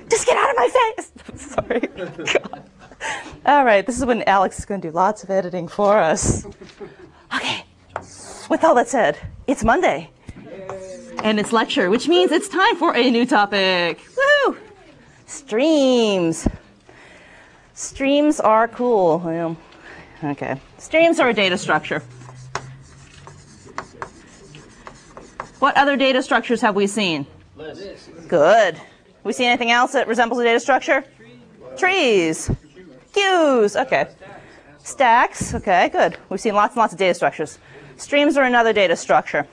Just get out of my face. Sorry. God. All right, this is when Alex is going to do lots of editing for us. Okay, with all that said, it's Monday. And it's lecture, which means it's time for a new topic. Woo! Streams. Streams are cool. Well, okay. Streams are a data structure. What other data structures have we seen? Lists. Good. We see anything else that resembles a data structure? Trees. Queues. Okay. Stacks. Okay, good. We've seen lots and lots of data structures. Streams are another data structure.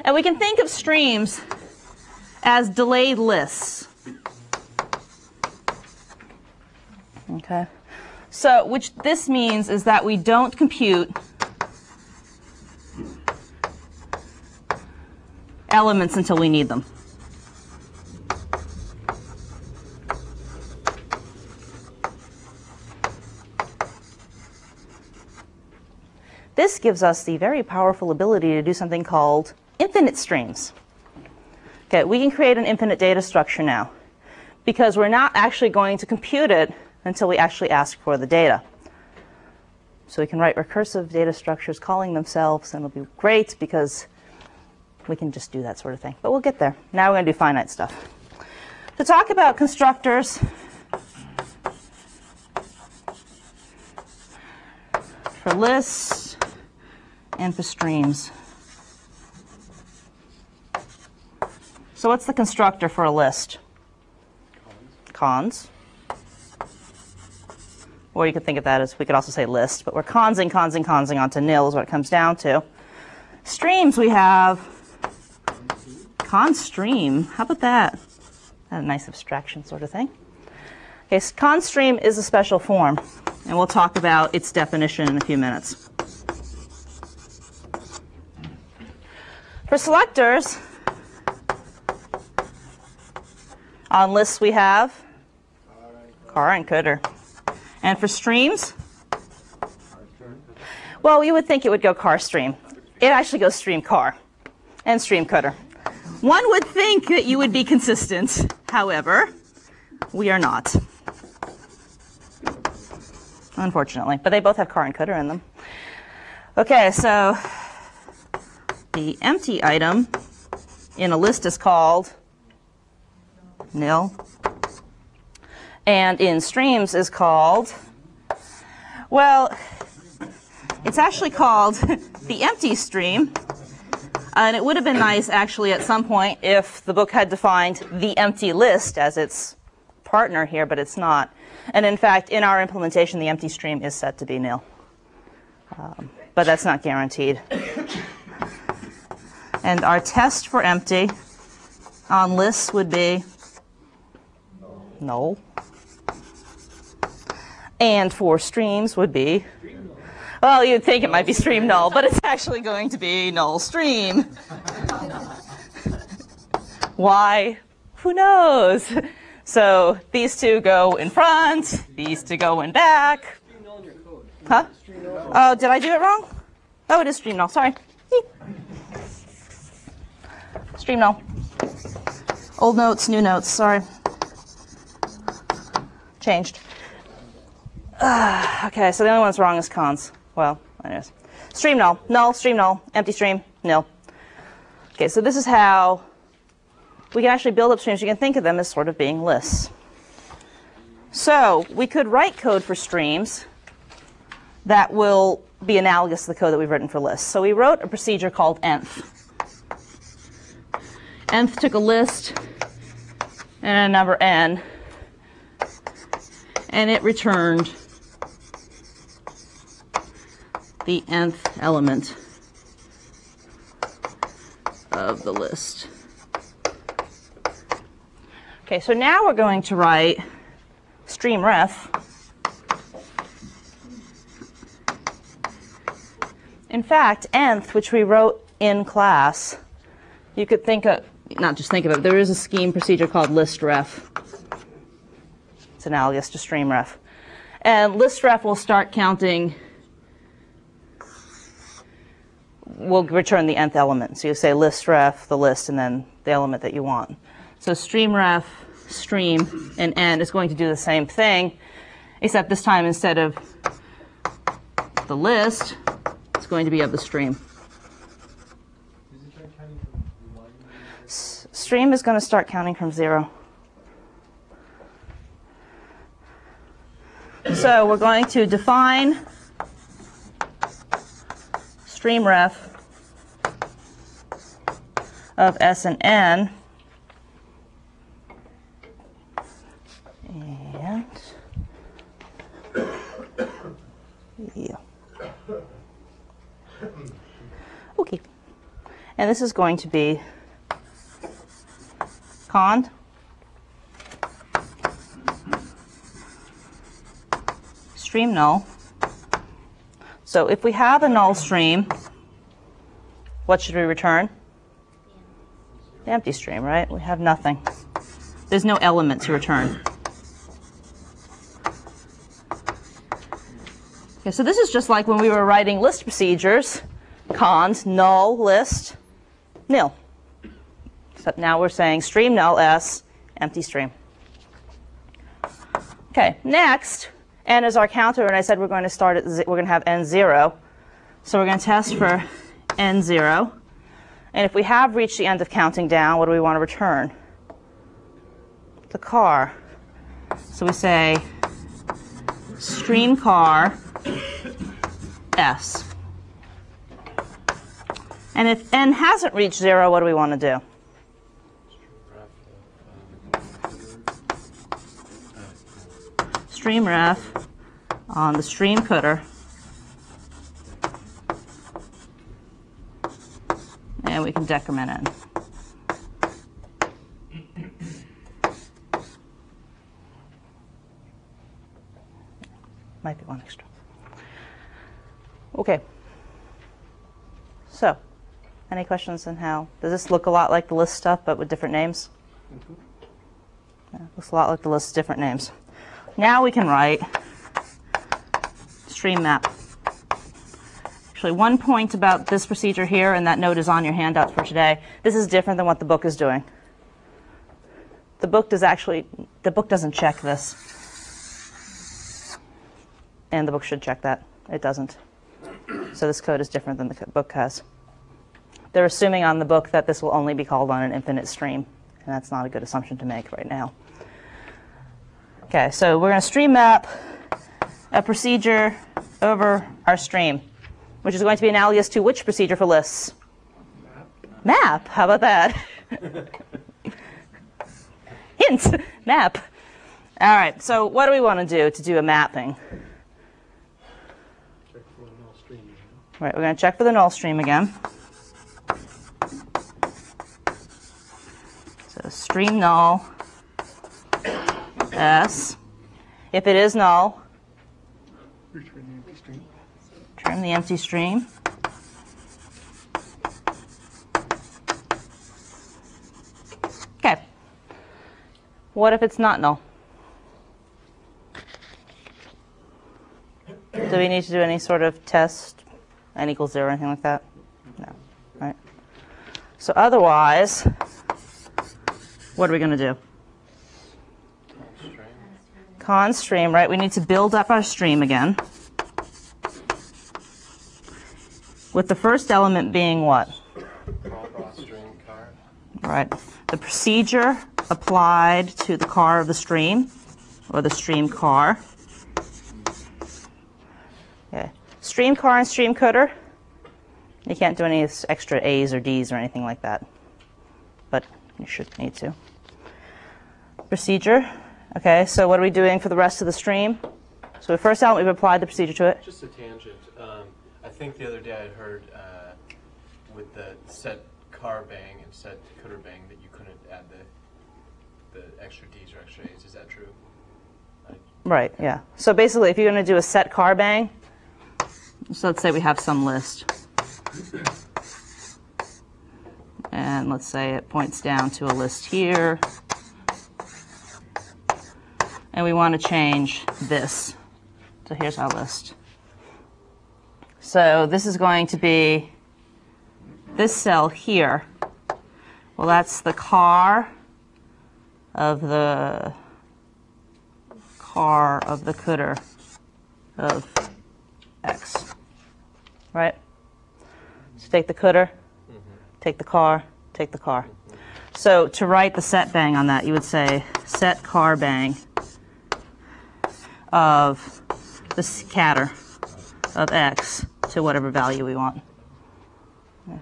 And we can think of streams as delayed lists. Okay. So, which this means is that we don't compute elements until we need them. This gives us the very powerful ability to do something called infinite streams. Okay, we can create an infinite data structure now because we're not actually going to compute it until we actually ask for the data. So we can write recursive data structures calling themselves, and it'll be great because we can just do that sort of thing. But we'll get there. Now we're going to do finite stuff. To talk about constructors, for lists and for streams. So what's the constructor for a list? Cons. Or you could think of that as, we could also say list, but we're consing onto nil is what it comes down to. Streams we have con stream. How about that? A nice abstraction sort of thing. Okay, so con stream is a special form, and we'll talk about its definition in a few minutes. For selectors, on lists we have car and coder. And for streams, well, you would think it would go car stream. It actually goes stream car and stream coder. One would think that you would be consistent. However, we are not, unfortunately. But they both have car and coder in them. Okay, so the empty item in a list is called nil. And in streams is called, well, it's actually called the empty stream. And it would have been nice, actually, at some point if the book had defined the empty list as its partner here, but it's not. And in fact, in our implementation, the empty stream is set to be nil. But that's not guaranteed. And our test for empty on lists would be null. And for streams would be, well, you'd think it might be stream null, but it's actually going to be null stream. Why? Who knows? So these two go in front, these two go in back. Huh? Oh, did I do it wrong? Oh, it is stream null. Sorry. Stream null. Old notes, new notes. Sorry. Changed. Okay, so the only one that's wrong is cons. Well, anyways. Stream null, null, stream null, empty stream, nil. Okay, so this is how we can actually build up streams. You can think of them as sort of being lists. So we could write code for streams that will be analogous to the code that we've written for lists. So we wrote a procedure called nth. Nth took a list and a number n, and it returned the nth element of the list. Okay, so now we're going to write stream ref. In fact, nth, which we wrote in class, you could think of, not just think of it, there is a scheme procedure called list ref. It's analogous to stream ref. And list ref will start counting, will return the nth element. So you say list ref, the list, and then the element that you want. So stream ref stream and n is going to do the same thing, except this time instead of the list, it's going to be of the stream. Stream is going to start counting from 0. So we're going to define stream ref of S and N, and yeah. Okay, and this is going to be cond stream null. So if we have a null stream, what should we return? The empty stream, right? We have nothing. There's no element to return. Okay, so this is just like when we were writing list procedures, cond, null, list, nil. Except now we're saying stream null s, empty stream. Okay, next, n is our counter, and I said we're going to start at we're going to have n 0. So we're going to test for n 0. And if we have reached the end of counting down, what do we want to return? The car. So we say stream car s. And if n hasn't reached 0, what do we want to do? Stream ref on the stream footer. And we can decrement n. Might be one extra. Okay. So, any questions on how? Does this look a lot like the list stuff, but with different names? Mm-hmm. Yeah, looks a lot like the list, different names. Now we can write stream map. Actually, one point about this procedure here, and that note is on your handout for today. This is different than what the book is doing. The book doesn't check this. And the book should check that. It doesn't. So this code is different than the book has. They're assuming on the book that this will only be called on an infinite stream, and that's not a good assumption to make right now. Okay, so we're going to stream map a procedure over our stream, which is going to be analogous to which procedure for lists? Map. How about that? Hint. Map. All right, so what do we want to do a mapping? Check for the null stream again. Right, we're going to check for the null stream again. So stream null s. If it is null, Return the empty stream. return the empty stream. Okay. What if it's not null? Do we need to do any sort of test, n equals 0 or anything like that? No. Right. So otherwise, what are we going to do? Con stream, right? We need to build up our stream again. With the first element being what? Right. The procedure applied to the car of the stream, or the stream car. Okay. Stream car and stream cooter. You can't do any extra A's or D's or anything like that, but you should need to. Procedure. Okay, so what are we doing for the rest of the stream? So the first element, we've applied the procedure to it. Just a tangent. I think the other day I heard with the set car bang and set cooter bang that you couldn't add the extra D's or extra A's. Is that true? Right, yeah. So basically, if you're going to do a set car bang, so let's say we have some list. And let's say it points down to a list here. And we want to change this. So here's our list. So this is going to be this cell here. Well, that's the car of the car of the cooter of X, right? So take the cooter, take the car, take the car. So to write the set bang on that, you would say set car bang of the scatter of X to whatever value we want.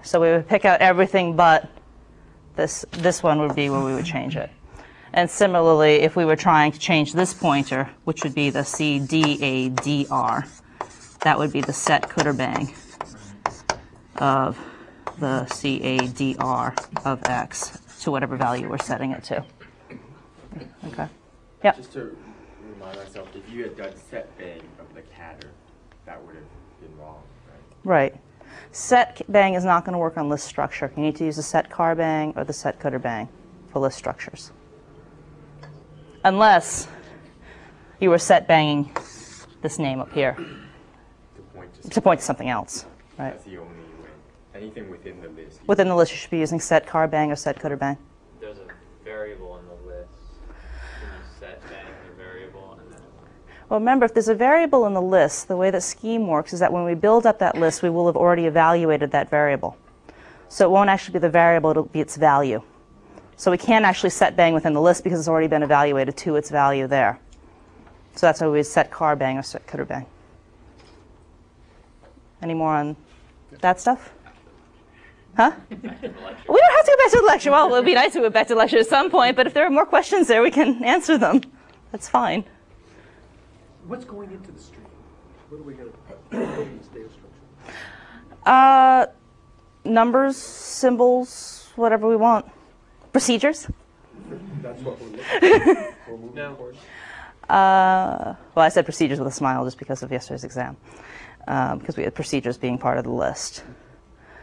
So we would pick out everything but this one would be where we would change it. And similarly, if we were trying to change this pointer, which would be the CDADR, that would be the set cooter bang of the CADR of X to whatever value we're setting it to. Okay. Yeah. Just to remind myself, if you had done set bang of the catter, that would have been wrong, right? Right. Set bang is not going to work on list structure. You need to use the set car bang or the set cooter bang for list structures. Unless you were set banging this name up here to point to something else. Right. That's the only way. Anything within the list. Within the list, you should be using set car bang or set cooter bang. There's a variable in the list. Can you set bang the variable and then? Well, remember, if there's a variable in the list, the way that scheme works is that when we build up that list, we will have already evaluated that variable. So it won't actually be the variable, it'll be its value. So we can't actually set bang within the list because it's already been evaluated to its value there. So that's why we set car bang or set cooter bang. Any more on that stuff? Huh? We don't have to go back to the lecture. Well, it would be nice to go back to the lecture at some point, but if there are more questions there, we can answer them. That's fine. What's going into the stream? What are we going to put in this data structure? Numbers, symbols, whatever we want. Procedures. That's what we're looking for. We're moving No. forward. Well, I said procedures with a smile just because of yesterday's exam, because we had procedures being part of the list.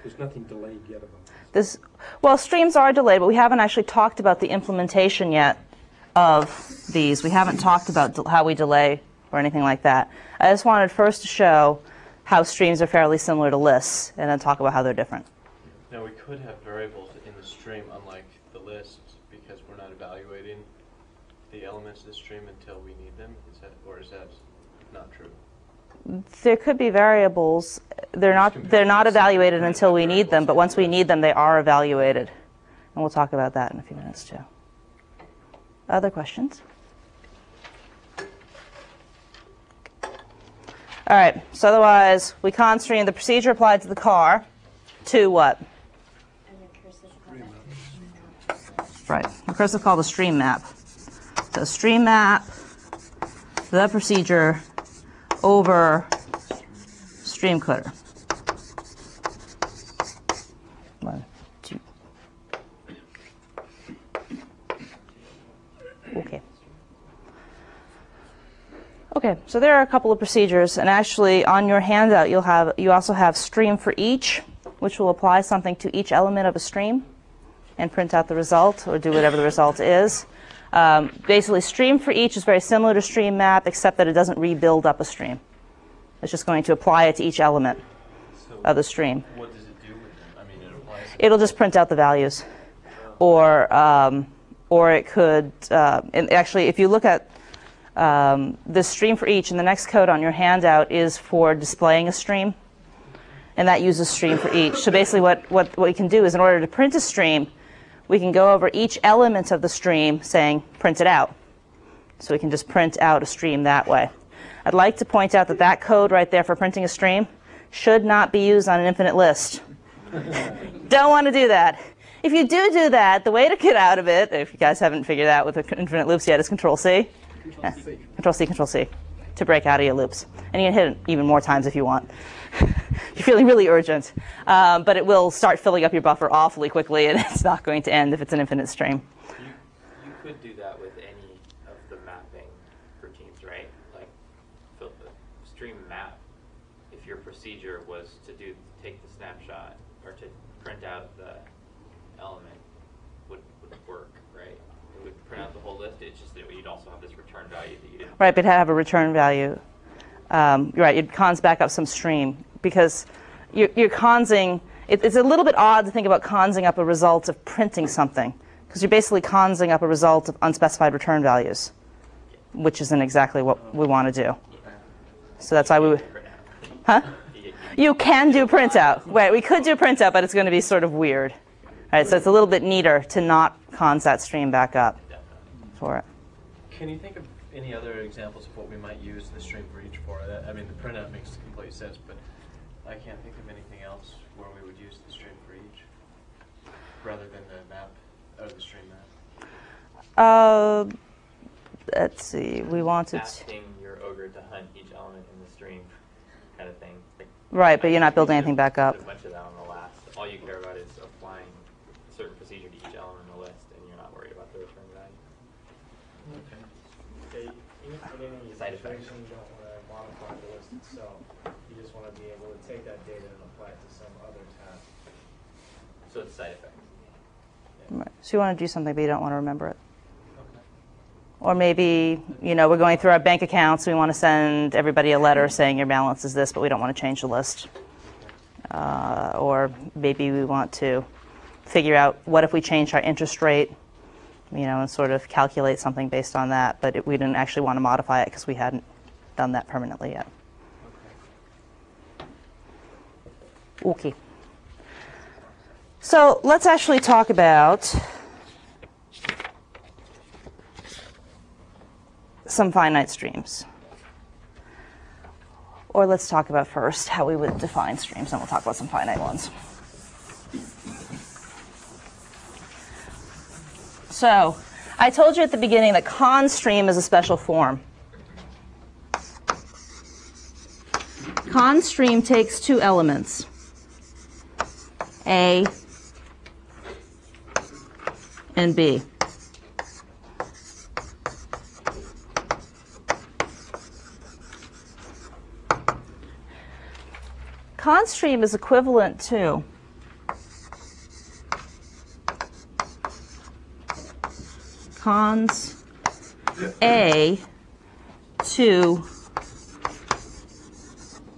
There's nothing delayed yet about this. Well, streams are delayed, but we haven't actually talked about the implementation yet of these. We haven't talked about how we delay or anything like that. I just wanted first to show how streams are fairly similar to lists, and then talk about how they're different. Now, we could have variables in the stream, unlike the list, because we're not evaluating the elements of the stream until we need them. Or is that not true? There could be variables. They're not evaluated until we need them, but once we need them, they are evaluated. And we'll talk about that in a few minutes, too. Other questions? All right, so otherwise, we constrain the procedure applied to the car to what? Right, recursive call the stream map. So stream map, the procedure over stream cooter. 1, 2. Okay. Okay, so there are a couple of procedures, and actually on your handout you also have stream for each, which will apply something to each element of a stream and print out the result or do whatever the result is. Basically, stream for each is very similar to stream map, except that it doesn't rebuild up a stream. It's just going to apply it to each element of the stream. What does it do with them? I mean, it applies. It'll just print out the values, or it could. And actually, if you look at the stream for each, and the next code on your handout is for displaying a stream, and that uses stream for each. So basically, what we can do is, in order to print a stream, we can go over each element of the stream saying, print it out. So we can just print out a stream that way. I'd like to point out that that code right there for printing a stream should not be used on an infinite list. Don't want to do that. If you do that, the way to get out of it, if you guys haven't figured out with infinite loops yet, is Control-C. Control-C, Control-C to break out of your loops. And you can hit it even more times if you want. You're feeling really urgent, but it will start filling up your buffer awfully quickly, and it's not going to end if it's an infinite stream. You could do that with any of the mapping routines, right? Like the stream map. If your procedure was to take the snapshot or to print out the element, would work, right? It would print out the whole list. It's just that you'd also have this return value that you didn't. Right, but have a return value. You're right, it cons back up some stream because you're consing. It's a little bit odd to think about consing up a result of printing something because you're basically consing up a result of unspecified return values, which isn't exactly what we want to do. So that's why we would, huh? You can do printout. Wait, we could do printout, but it's going to be sort of weird. All right, so it's a little bit neater to not cons that stream back up for it. Can you think of any other examples of what we might use the stream for each for? I mean, the printout makes complete sense, but I can't think of anything else where we would use the stream for each, rather than the map or the stream map. Let's see. We wanted Asking your ogre to hunt each element in the stream, kind of thing. Like, right, but you're not building anything back up. Put a bunch of that on the last. All you care about is applying a certain procedure to each element in the list, and you're not worried about the return value. Okay. Okay, even in any Side effect. situation, you don't want to modify the list itself. You just want to be able to take that data and apply it to some other task. So it's side effect. Right. So you want to do something, but you don't want to remember it. Okay. Or maybe, you know, we're going through our bank accounts. We want to send everybody a letter saying your balance is this, but we don't want to change the list. Or maybe we want to figure out what if we change our interest rate, you know, and sort of calculate something based on that. But we didn't actually want to modify it because we hadn't done that permanently yet. Okay. So let's actually talk about some finite streams. Or let's talk about first how we would define streams, and we'll talk about some finite ones. So I told you at the beginning that con stream is a special form. Con stream takes two elements, A and B. Con stream is equivalent to cons A to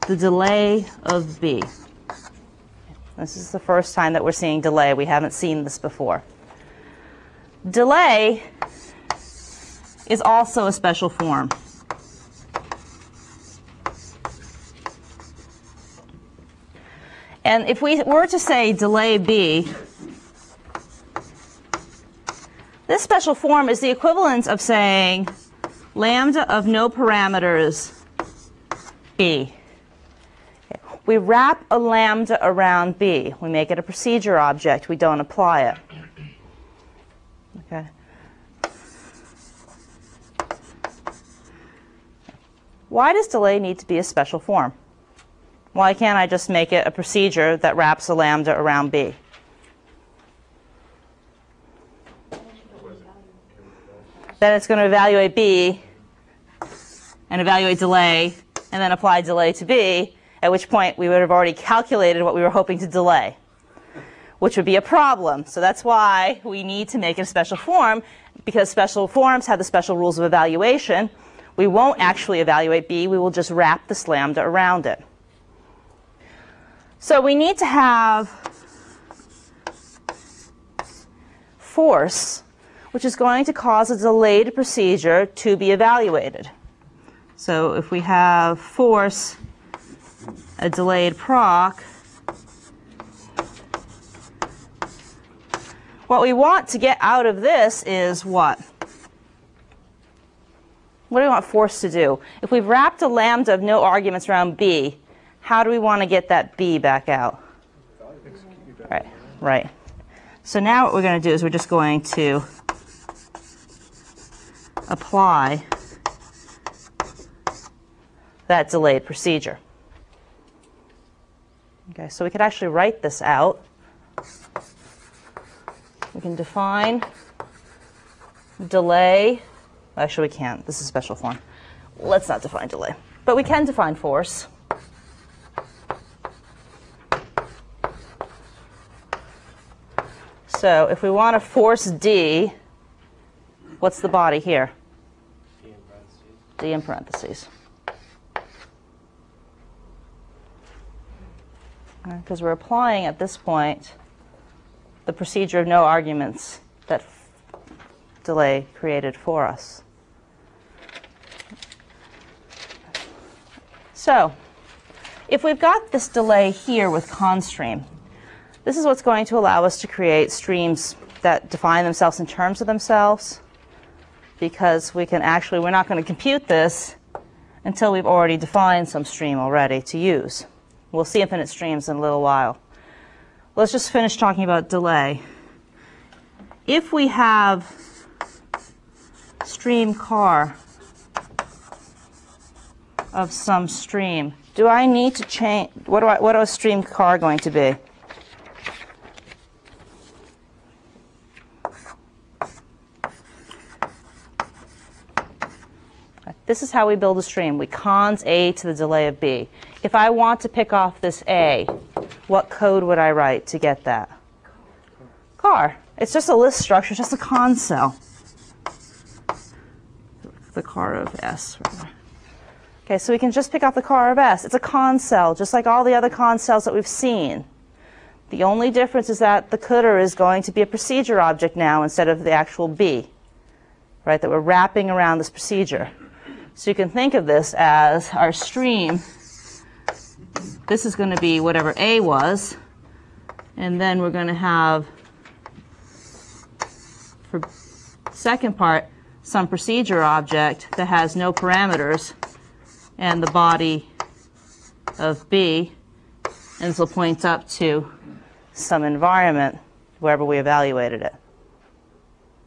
the delay of B. This is the first time that we're seeing delay. We haven't seen this before. Delay is also a special form. And if we were to say delay B, this special form is the equivalent of saying lambda of no parameters B. We wrap a lambda around B. We make it a procedure object. We don't apply it. Okay. Why does delay need to be a special form? Why can't I just make it a procedure that wraps a lambda around B? Then it's going to evaluate B and evaluate delay and then apply delay to B, at which point we would have already calculated what we were hoping to delay, which would be a problem. So that's why we need to make it a special form, because special forms have the special rules of evaluation. We won't actually evaluate B. We will just wrap this lambda around it. So we need to have force, which is going to cause a delayed procedure to be evaluated. So if we have force, a delayed proc, what we want to get out of this is what? What do we want force to do? If we've wrapped a lambda of no arguments around B, how do we want to get that B back out? Right, right. So now what we're going to do is we're just going to apply that delayed procedure. Okay, so we could actually write this out. We can define delay. Actually, we can't. This is a special form. Let's not define delay. But we can define force. So if we want to force D, what's the body here? D in parentheses. Because we're applying at this point the procedure of no arguments that delay created for us. So if we've got this delay here with constream, this is what's going to allow us to create streams that define themselves in terms of themselves, because we can actually, we're not going to compute this until we've already defined some stream already to use. We'll see infinite streams in a little while. Let's just finish talking about delay. If we have stream car of some stream, do I need to change, what is stream car going to be? This is how we build a stream. We cons A to the delay of B. If I want to pick off this A, what code would I write to get that? Car. It's just a list structure, it's just a con cell. The car of S. Okay, so we can just pick off the car of S. It's a con cell, just like all the other con cells that we've seen. The only difference is that the cdr is going to be a procedure object now instead of the actual B, right, that we're wrapping around this procedure. So you can think of this as our stream. This is going to be whatever A was, and then we're going to have, for the second part, some procedure object that has no parameters and the body of B, and this will point up to some environment wherever we evaluated it.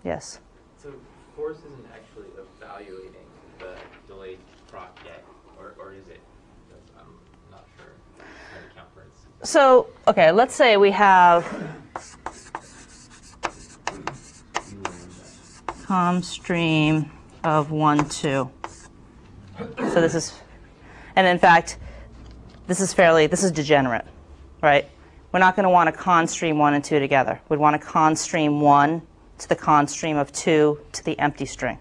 Yes? So force isn't actually evaluating the delayed proc yet, or is it? I'm not sure how to count for instance. So, okay, let's say we have com stream of 1, 2. So this is, and in fact, this is degenerate, right? We're not going to want to con stream 1 and 2 together. We'd want to con stream 1 to the con stream of 2 to the empty stream,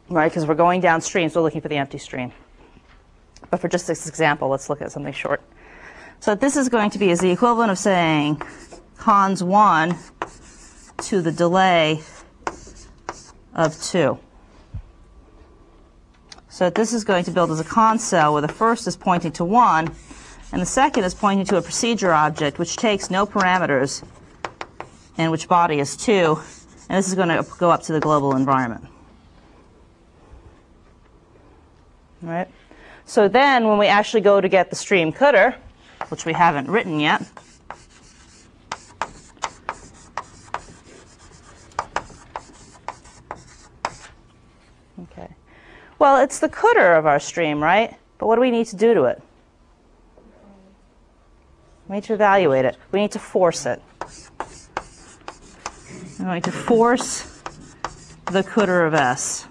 right? Because we're going downstream, so we're looking for the empty stream. But for just this example, let's look at something short. So this is going to be is the equivalent of saying cons 1 to the delay of 2. So this is going to build as a con cell where the first is pointing to 1 and the second is pointing to a procedure object which takes no parameters and which body is 2, and this is going to go up to the global environment. All right? So then when we actually go to get the stream cdr, which we haven't written yet, okay. Well, it's the cdr of our stream, right? But what do we need to do to it? We need to evaluate it. We need to force it. I'm going to force the cdr of S.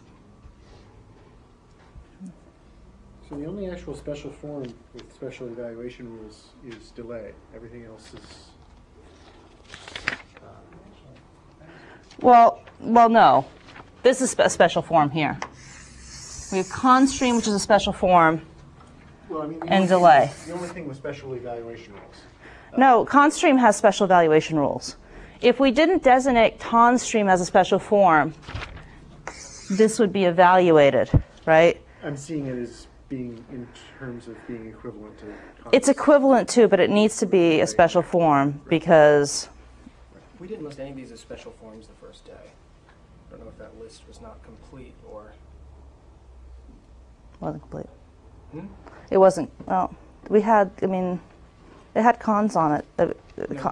So the only actual special form with special evaluation rules is delay. Everything else is... Well, no. This is a special form here. We have constream, which is a special form, Well, I mean, and delay. The only thing with special evaluation rules. No, constream has special evaluation rules. If we didn't designate constream as a special form, this would be evaluated, right? I'm seeing it as being in terms of being equivalent to... It's equivalent to, but it needs to be a special form because... We didn't list any of these as special forms the first day. I don't know if that list was not complete or... Wasn't complete. It wasn't, well, we had, I mean, it had cons on it.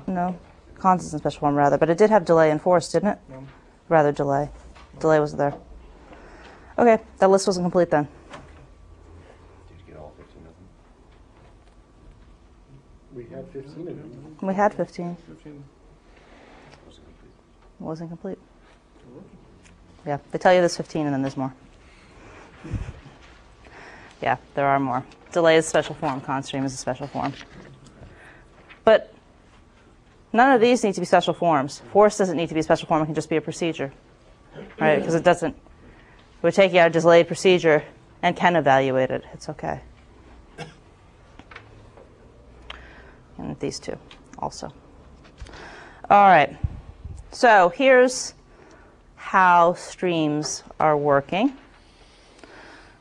No, cons isn't special form rather, but it did have delay and force, didn't it? No. Rather delay. Delay wasn't there. Okay, that list wasn't complete then. Did you get all 15 of them? We had 15 of them. We had 15. 15. Wasn't complete. It wasn't complete. Yeah, they tell you there's 15 and then there's more. Yeah, there are more. Delay is a special form. Constream is a special form. But none of these need to be special forms. Force doesn't need to be a special form. It can just be a procedure, right? Because it doesn't. We're taking out a delayed procedure and can evaluate it. It's okay. And these two also. All right. So here's how streams are working.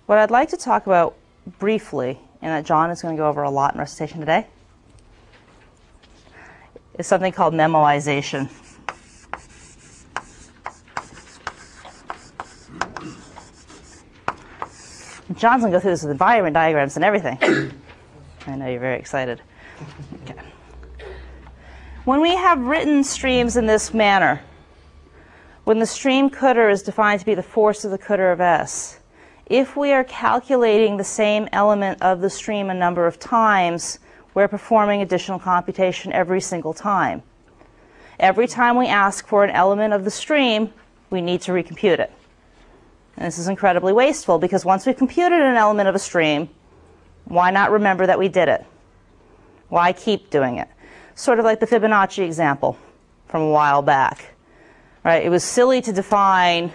What I'd like to talk about briefly, and that John is going to go over a lot in recitation today, is something called memoization. John's going to go through this with environment diagrams and everything. I know you're very excited. Okay. When we have written streams in this manner, when the stream coulter is defined to be the force of the coulter of S, if we are calculating the same element of the stream a number of times, we're performing additional computation every single time. Every time we ask for an element of the stream, we need to recompute it. And this is incredibly wasteful because once we've computed an element of a stream, why not remember that we did it? Why keep doing it? Sort of like the Fibonacci example from a while back. Right? It was silly to define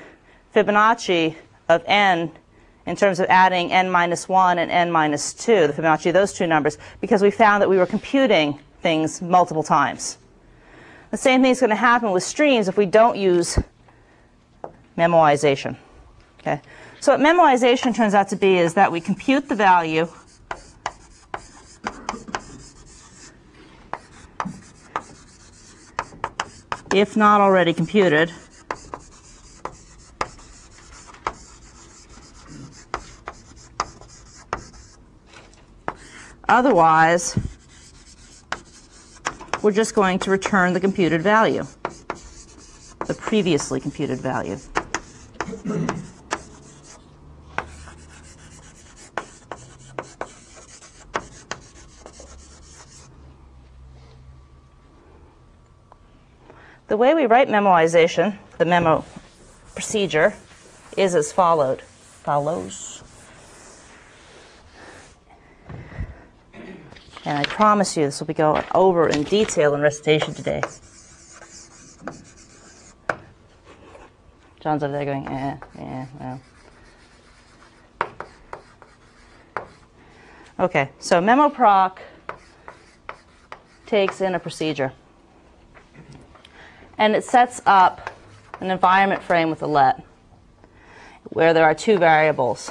Fibonacci of n in terms of adding n minus 1 and n minus 2, the Fibonacci of those two numbers, because we found that we were computing things multiple times. The same thing is going to happen with streams if we don't use memoization. Okay? So what memoization turns out to be is that we compute the value if not already computed, otherwise, we're just going to return the computed value, the previously computed value. The way we write memoization, the memo procedure, is as follows. And I promise you this will be going over in detail in recitation today. John's over there going, well. Okay, so memo proc takes in a procedure. And it sets up an environment frame with a let, where there are two variables.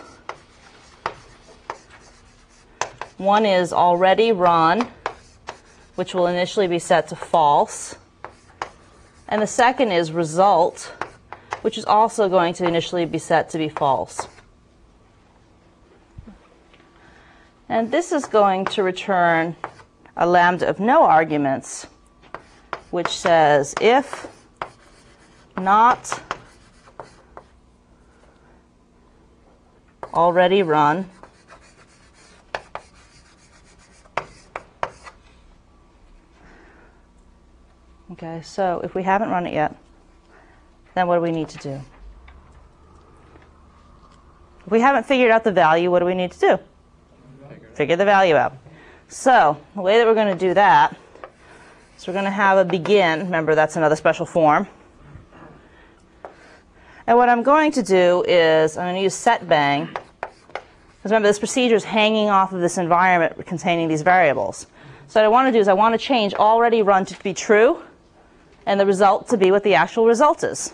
One is already run, which will initially be set to false. And the second is result, which is also going to initially be set to be false. And this is going to return a lambda of no arguments, which says if not already run, okay, so if we haven't run it yet, then what do we need to do? If we haven't figured out the value, what do we need to do? Figure the value out. So the way that we're going to do that, so we're going to have a begin. Remember, that's another special form. And what I'm going to do is I'm going to use set bang. Because remember, this procedure is hanging off of this environment containing these variables. So what I want to do is I want to change already run to be true and the result to be what the actual result is.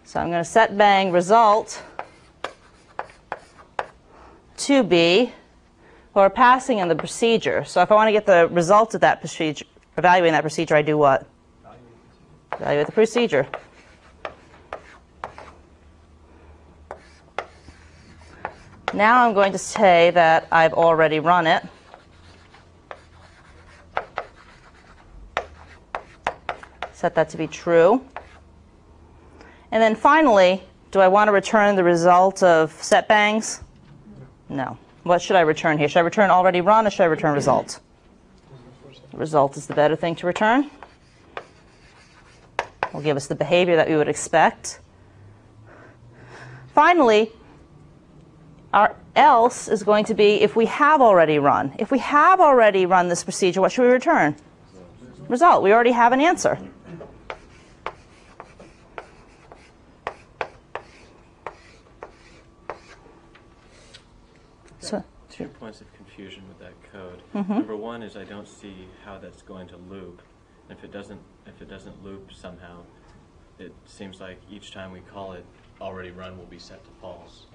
So I'm going to set bang result to be or passing in the procedure. So if I want to get the result of that procedure, evaluating that procedure, I do what? Evaluate the procedure. Now I'm going to say that I've already run it. Set that to be true. And then finally, do I want to return the result of set bangs? No. What should I return here? Should I return already run or should I return result? Result is the better thing to return. Will give us the behavior that we would expect. Finally, our else is going to be if we have already run. If we have already run this procedure, what should we return? Result. We already have an answer. So, two points of confusion with that code. Mm-hmm. Number one is I don't see how that's going to loop. If it doesn't loop somehow, it seems like each time we call it, already run will be set to false.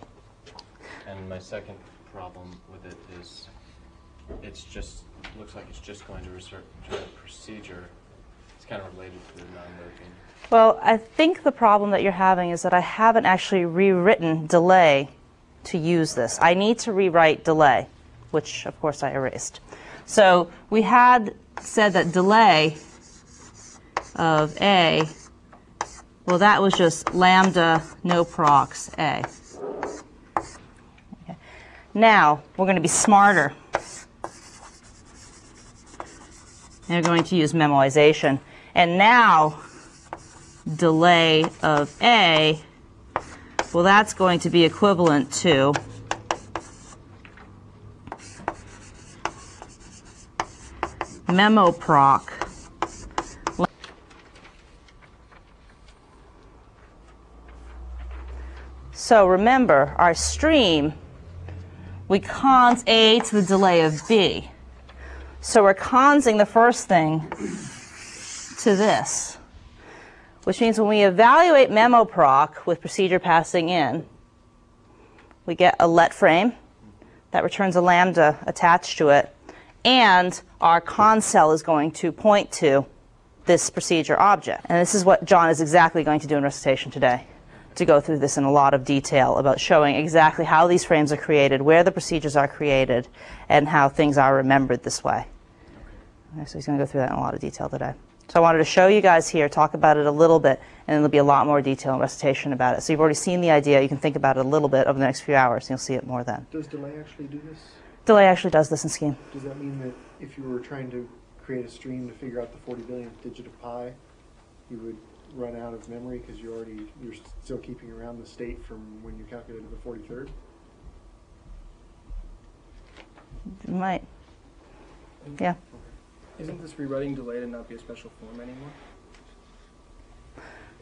And my second problem with it is it's just looks like it's just going to return a procedure. It's kind of related to the non-working. Well, I think the problem that you're having is that I haven't actually rewritten delay to use this. I need to rewrite delay, which of course I erased. So we had said that delay of A, well, that was just lambda no procs A. Okay. Now we're going to be smarter. And we're going to use memoization. And now delay of A, well, that's going to be equivalent to memoproc. So remember, our stream, we cons A to the delay of B. So we're consing the first thing to this, which means when we evaluate memoproc with procedure passing in, we get a let frame that returns a lambda attached to it, and our con cell is going to point to this procedure object. And this is what John is exactly going to do in recitation today, to go through this in a lot of detail about showing exactly how these frames are created, where the procedures are created, and how things are remembered this way. Okay, so he's going to go through that in a lot of detail today. So I wanted to show you guys here, talk about it a little bit, and then there'll be a lot more detail and recitation about it. So you've already seen the idea. You can think about it a little bit over the next few hours, and you'll see it more then. Does delay actually do this? Delay actually does this in Scheme. Does that mean that if you were trying to create a stream to figure out the 40 billionth digit of pi, you would run out of memory because you're still keeping around the state from when you calculated the 43rd? You might. Yeah. Isn't this rewriting delay to not be a special form anymore?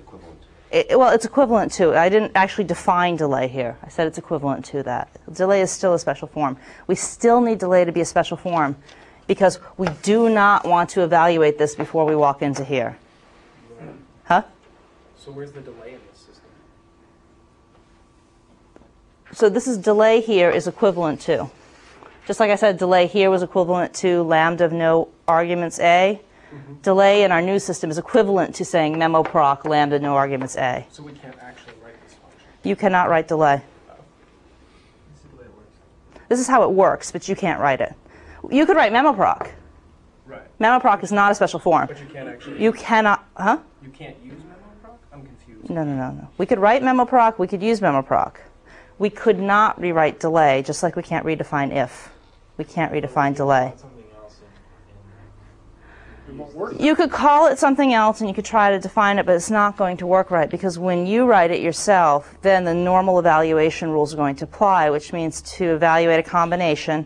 Equivalent. Well, it's equivalent to. I didn't actually define delay here. I said it's equivalent to that. Delay is still a special form. We still need delay to be a special form because we do not want to evaluate this before we walk into here. Huh? So where's the delay in this system? So this is delay here is equivalent to. Just like I said, delay here was equivalent to lambda of no arguments A. Delay in our new system is equivalent to saying memoproc lambda no arguments A. So we can't actually write this function. You cannot write delay. This is the way it works. This is how it works, but you can't write it. You could write memoproc. Right. Memoproc is not a special form. But you can't actually. You cannot, huh? You can't use memoproc? I'm confused. No. We could write memoproc, we could use memoproc. We could not rewrite delay, just like we can't redefine if. We can't redefine delay. Something else It won't work. You could call it something else and you could try to define it, but it's not going to work right because when you write it yourself, then the normal evaluation rules are going to apply, which means to evaluate a combination,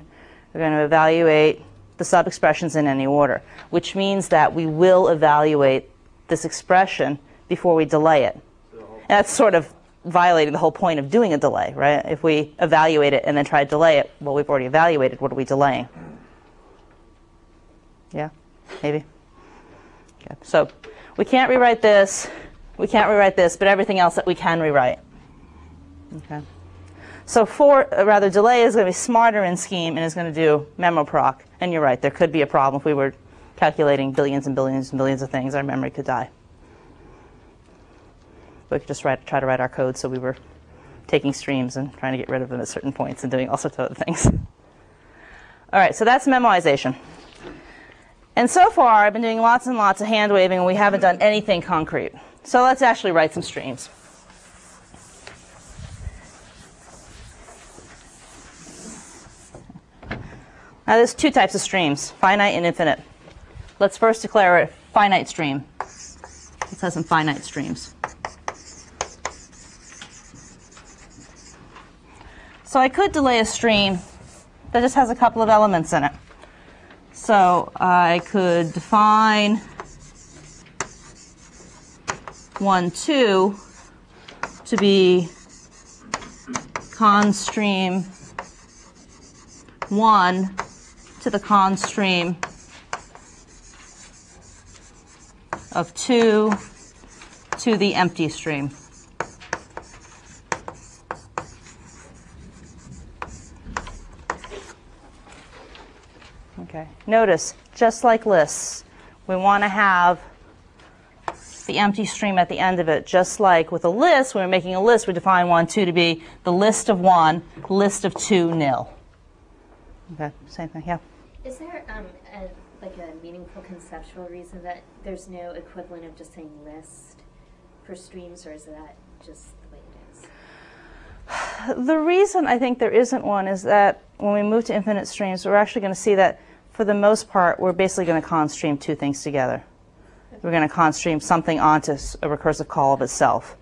we're going to evaluate the sub-expressions in any order, which means that we will evaluate this expression before we delay it. And that's sort of violating the whole point of doing a delay, right? If we evaluate it and then try to delay it, well, we've already evaluated. What are we delaying? Yeah? Maybe? Okay. So we can't rewrite this. We can't rewrite this, but everything else that we can rewrite. Okay. So delay is going to be smarter in Scheme and is going to do memoproc. And you're right, there could be a problem if we were calculating billions and billions and billions of things. Our memory could die. We could just try to write our code so we were taking streams and trying to get rid of them at certain points and doing all sorts of other things. All right, so that's memoization. And so far, I've been doing lots and lots of hand waving, and we haven't done anything concrete. So let's actually write some streams. Now, there's two types of streams, finite and infinite. Let's first declare a finite stream. Let's have some finite streams. So I could delay a stream that just has a couple of elements in it. So I could define 1, 2 to be con stream 1 to the con stream of 2 to the empty stream. Okay. Notice, just like lists, we want to have the empty stream at the end of it. Just like with a list, when we're making a list, we define 1, 2 to be the list of 1, list of 2, nil. Okay, same thing, yeah. Is there like a meaningful conceptual reason that there's no equivalent of just saying list for streams, or is that just the way it is? The reason I think there isn't one is that when we move to infinite streams, we're actually going to see that for the most part, we're basically going to constream two things together. We're going to constream something onto a recursive call of itself.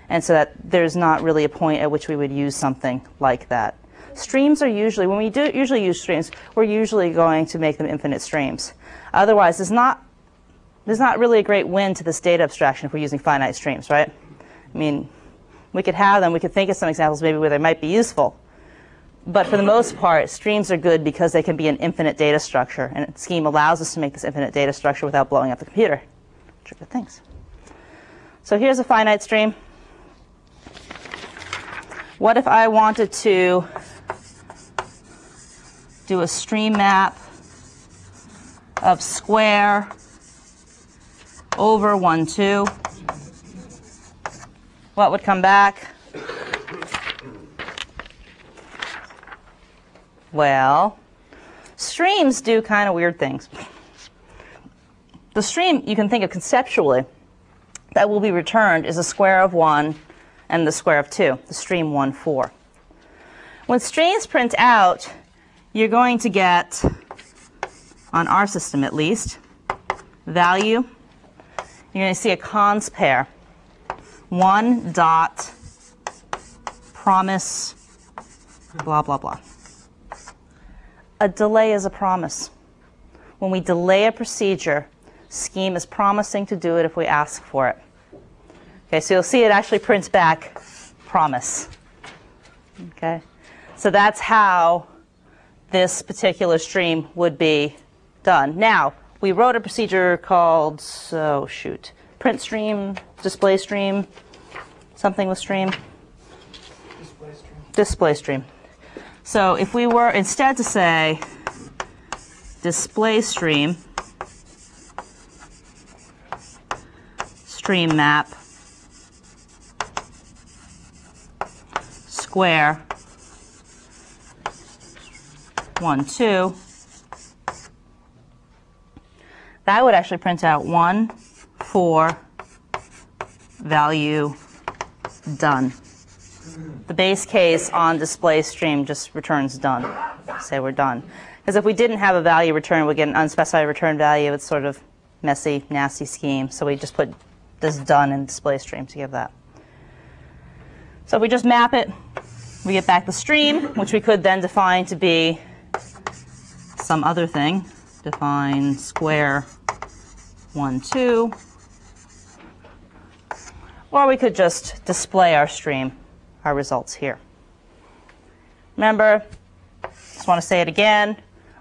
And so that there's not really a point at which we would use something like that. Streams are usually, when we do usually use streams, we're usually going to make them infinite streams. Otherwise, there's not really a great win to this data abstraction if we're using finite streams, right? I mean, we could have them, we could think of some examples maybe where they might be useful. But for the most part, streams are good because they can be an infinite data structure. And Scheme allows us to make this infinite data structure without blowing up the computer, which are good things. So here's a finite stream. What if I wanted to do a stream map of square over 1, 2? What would come back? Well, streams do kind of weird things. The stream you can think of conceptually that will be returned is the square of 1 and the square of 2, the stream 1, 4. When streams print out, you're going to get, on our system at least, value. You're going to see a cons pair. 1 dot promise blah, blah, blah. A delay is a promise. When we delay a procedure, Scheme is promising to do it if we ask for it. Okay, so you'll see it actually prints back promise. Okay, so that's how this particular stream would be done. Now, we wrote a procedure called, print stream, display stream, something with stream. Display stream. Display stream. So if we were instead to say display stream, stream map, square, 1, 2, that would actually print out 1, 4, value, done. The base case on display stream just returns done. Say we're done. Because if we didn't have a value return, we'd get an unspecified return value. It's sort of messy, nasty Scheme. So we just put this done in display stream to give that. So if we just map it, we get back the stream, which we could then define to be some other thing. Define square 1, 2. Or we could just display our stream, our results here. Remember, just want to say it again,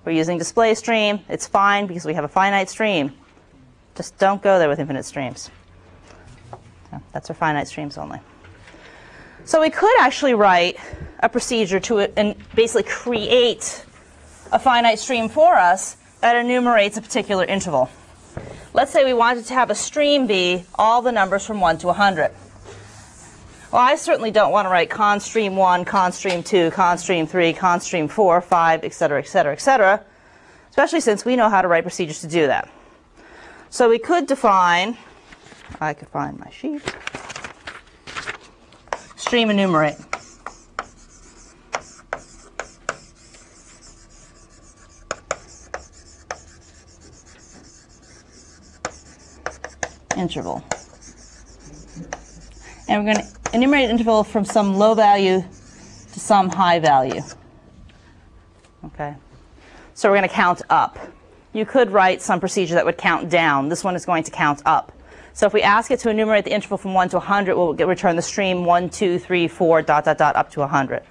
we're using display stream. It's fine because we have a finite stream. Just don't go there with infinite streams. So that's our finite streams only. So we could actually write a procedure to it and basically create a finite stream for us that enumerates a particular interval. Let's say we wanted to have a stream be all the numbers from 1 to 100. Well, I certainly don't want to write constream 1, constream 2, constream 3, constream 4, 5, et cetera, et cetera, et cetera, especially since we know how to write procedures to do that. So we could define, I could find my sheet, stream enumerate. Interval. And we're going to enumerate an interval from some low value to some high value. Okay. So we're going to count up. You could write some procedure that would count down. This one is going to count up. So if we ask it to enumerate the interval from 1 to 100, we'll return the stream 1, 2, 3, 4, dot, dot, dot, up to 100.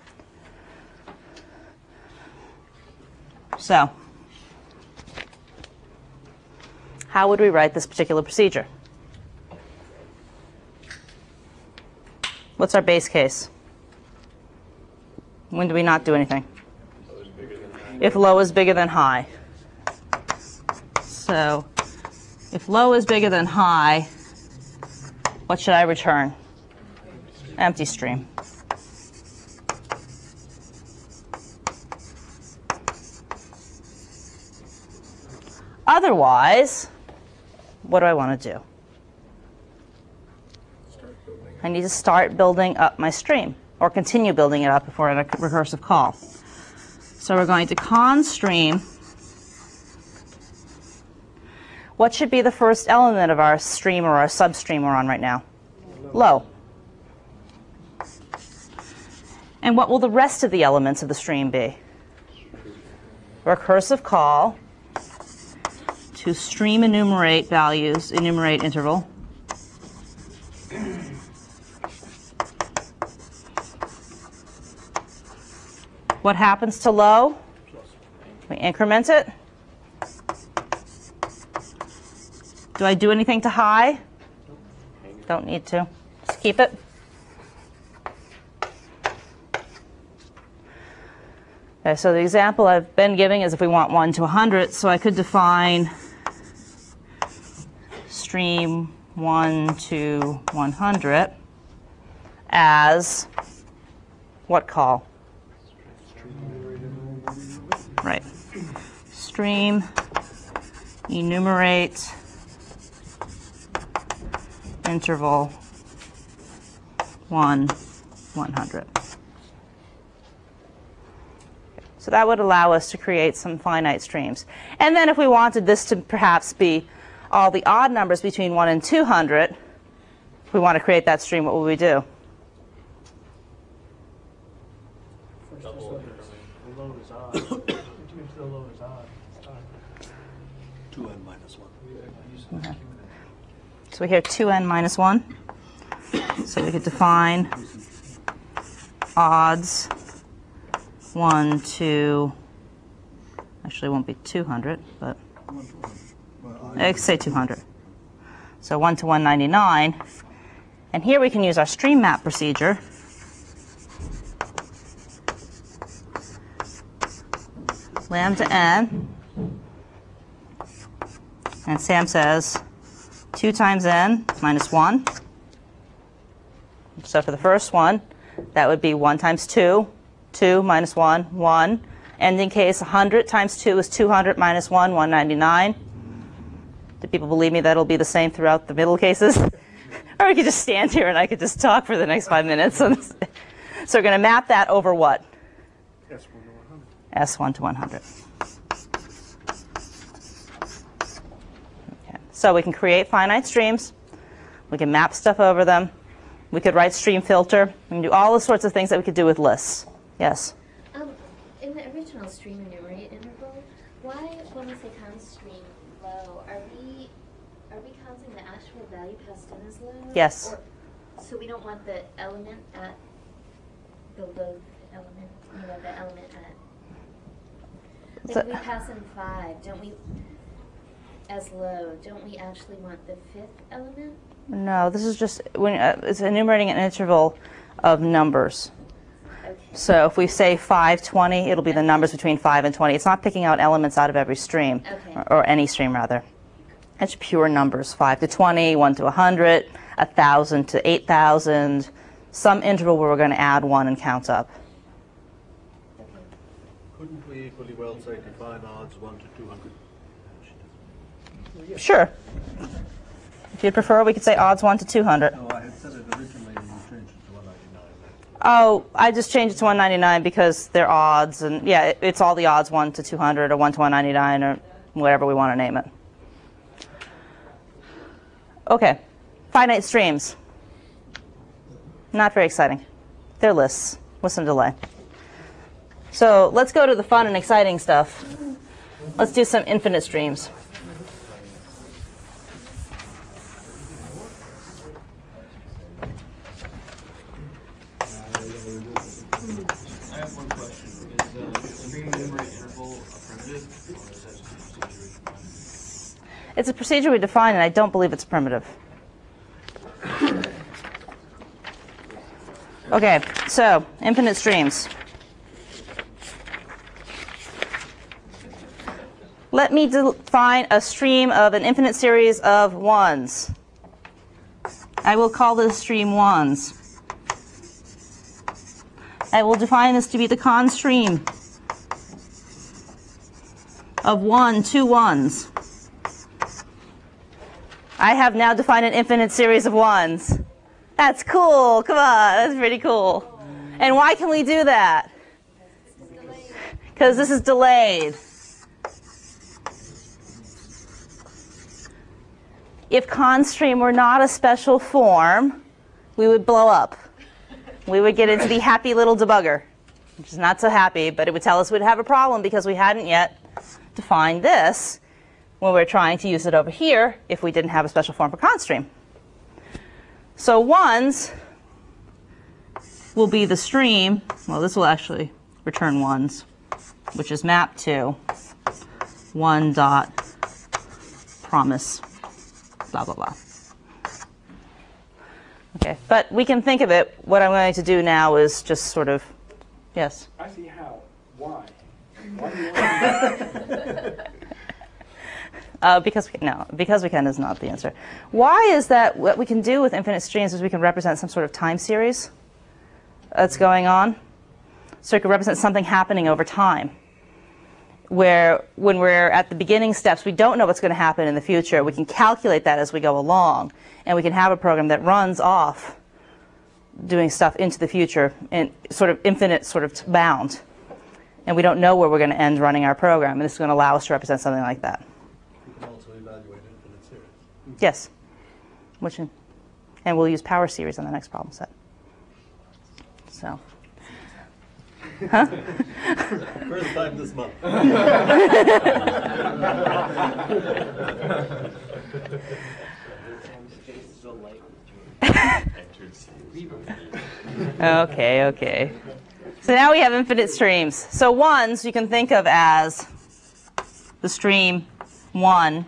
So how would we write this particular procedure? What's our base case? When do we not do anything? If low is bigger than high. So if low is bigger than high, what should I return? Empty stream. Otherwise, what do I want to do? I need to start building up my stream, or continue building it up if we're in a recursive call. So we're going to con stream. What should be the first element of our stream or our substream we're on right now? Low. And what will the rest of the elements of the stream be? Recursive call to stream enumerate values, enumerate interval. What happens to low? We increment it. Do I do anything to high? Don't need to. Just keep it. Okay, so the example I've been giving is if we want 1 to 100, so I could define stream 1 to 100 as what call? Right. Stream enumerate interval 1, 100. So that would allow us to create some finite streams. And then if we wanted this to perhaps be all the odd numbers between 1 and 200, if we want to create that stream, what would we do? The low is odd. If the low is odd, it's odd. 2n minus 1. Okay. So we hear 2n minus 1. So we could define odds 1 to, actually it won't be 200, but I could say 200. So 1 to 199. And here we can use our stream map procedure. Lambda n. And Sam says 2 times n minus 1. So for the first one, that would be 1 times 2. 2 minus 1, 1. Ending case, 100 times 2 is 200 minus 1, 199. Do people believe me that'll be the same throughout the middle cases? Or we could just stand here and I could just talk for the next 5 minutes. So we're going to map that over what? S1 to 100. S1 to 100. Okay. So we can create finite streams. We can map stuff over them. We could write stream filter. We can do all the sorts of things that we could do with lists. Yes? In the original stream enumerate interval, why, when we say count stream low, are we counting the actual value passed in as low? Yes. Or, so we don't want the element at the low element, the element at. Like if we pass in 5, don't we, as low, don't we actually want the 5th element? No, this is just, when it's enumerating an interval of numbers. Okay. So if we say 5, 20, it'll be the numbers between 5 and 20. It's not picking out elements out of every stream, Okay. or any stream rather. It's pure numbers, 5 to 20, 1 to 100, 1,000 to 8,000, some interval where we're going to add 1 and count up. Couldn't we equally well say define odds 1 to 200? Sure. If you'd prefer, we could say odds 1 to 200. No, I had said it originally and you changed it to 199. Oh, I just changed it to 199 because they're odds, and yeah, it's all the odds 1 to 200 or 1 to 199 or whatever we want to name it. Okay, finite streams. Not very exciting. They're lists with some delay. So let's go to the fun and exciting stuff. Let's do some infinite streams. I have one question. Is the stream enumerate interval a primitive, or is that just a procedure we define? It's a procedure we define, and I don't believe it's primitive. Okay, so infinite streams. Let me define a stream of an infinite series of ones. I will call this stream ones. I will define this to be the con stream of 1, 2 ones. I have now defined an infinite series of ones. That's cool. Come on, that's pretty cool. And why can we do that? Because this is delayed. If constream were not a special form, we would blow up. We would get into the happy little debugger, which is not so happy, but it would tell us we'd have a problem because we hadn't yet defined this when we're trying to use it over here if we didn't have a special form for constream. So ones will be the stream. Well, this will actually return ones, which is map to 1 dot promise, blah, blah, blah. Okay, but we can think of it. What I'm going to do now is just sort of, yes? I see how. Why? Why do you want to do that? Because we can is not the answer. Why is that what we can do with infinite streams is we can represent some sort of time series that's going on. So it can represent something happening over time. Where when we're at the beginning steps, we don't know what's going to happen in the future. We can calculate that as we go along. And we can have a program that runs off doing stuff into the future in sort of infinite sort of bound. And we don't know where we're going to end running our program. And this is going to allow us to represent something like that. You can also evaluate infinite series. Yes. And we'll use power series on the next problem set. So. Huh? First time this month. Okay. So now we have infinite streams. So ones you can think of as the stream 1.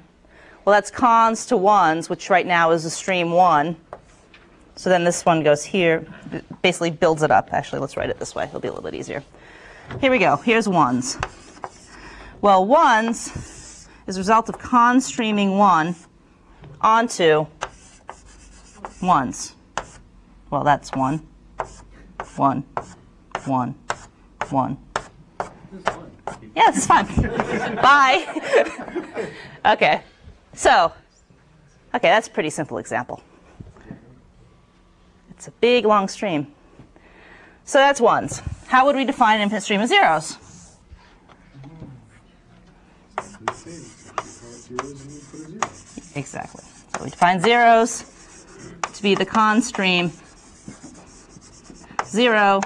Well, that's cons to ones, which right now is the stream 1. So then this one goes here, basically builds it up. Actually, let's write it this way. It'll be a little bit easier. Here we go. Here's ones. Well, ones is a result of con streaming 1 onto ones. Well, that's 1, 1, 1, 1. Yeah, this is fine. Bye. Okay. So, that's a pretty simple example. It's a big, long stream. So that's ones. How would we define an infinite stream of zeros? Exactly. So we define zeros to be the con stream 0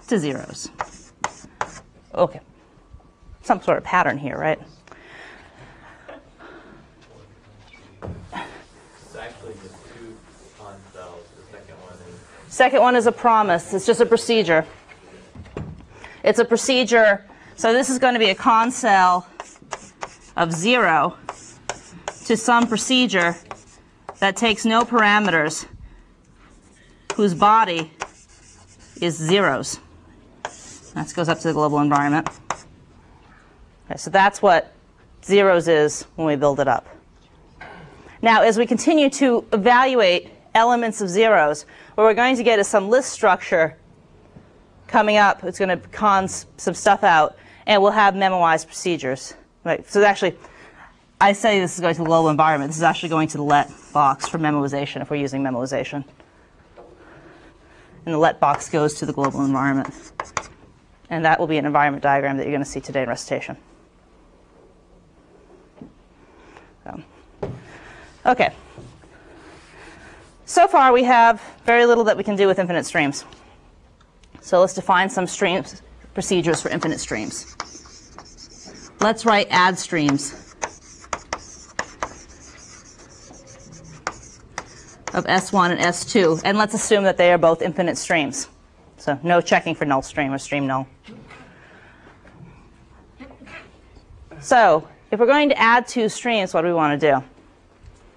to zeros. Okay. Some sort of pattern here, right? It's actually just 2 con cells. The second one is... Second one is a promise. It's just a procedure. It's a procedure. So this is going to be a con cell of 0 to some procedure that takes no parameters, whose body is zeros. That goes up to the global environment. Okay, so that's what zeros is when we build it up. Now, as we continue to evaluate elements of zeros, what we're going to get is some list structure coming up. It's going to con some stuff out, and we'll have memoized procedures. Right? So actually, I say this is going to the global environment. This is actually going to the let box for memoization if we're using memoization. And the let box goes to the global environment. And that will be an environment diagram that you're going to see today in recitation. Okay. So far, we have very little that we can do with infinite streams. So let's define some streams, procedures for infinite streams. Let's write add streams of S1 and S2. And let's assume that they are both infinite streams. So no checking for null stream or stream null. So if we're going to add 2 streams, what do we want to do?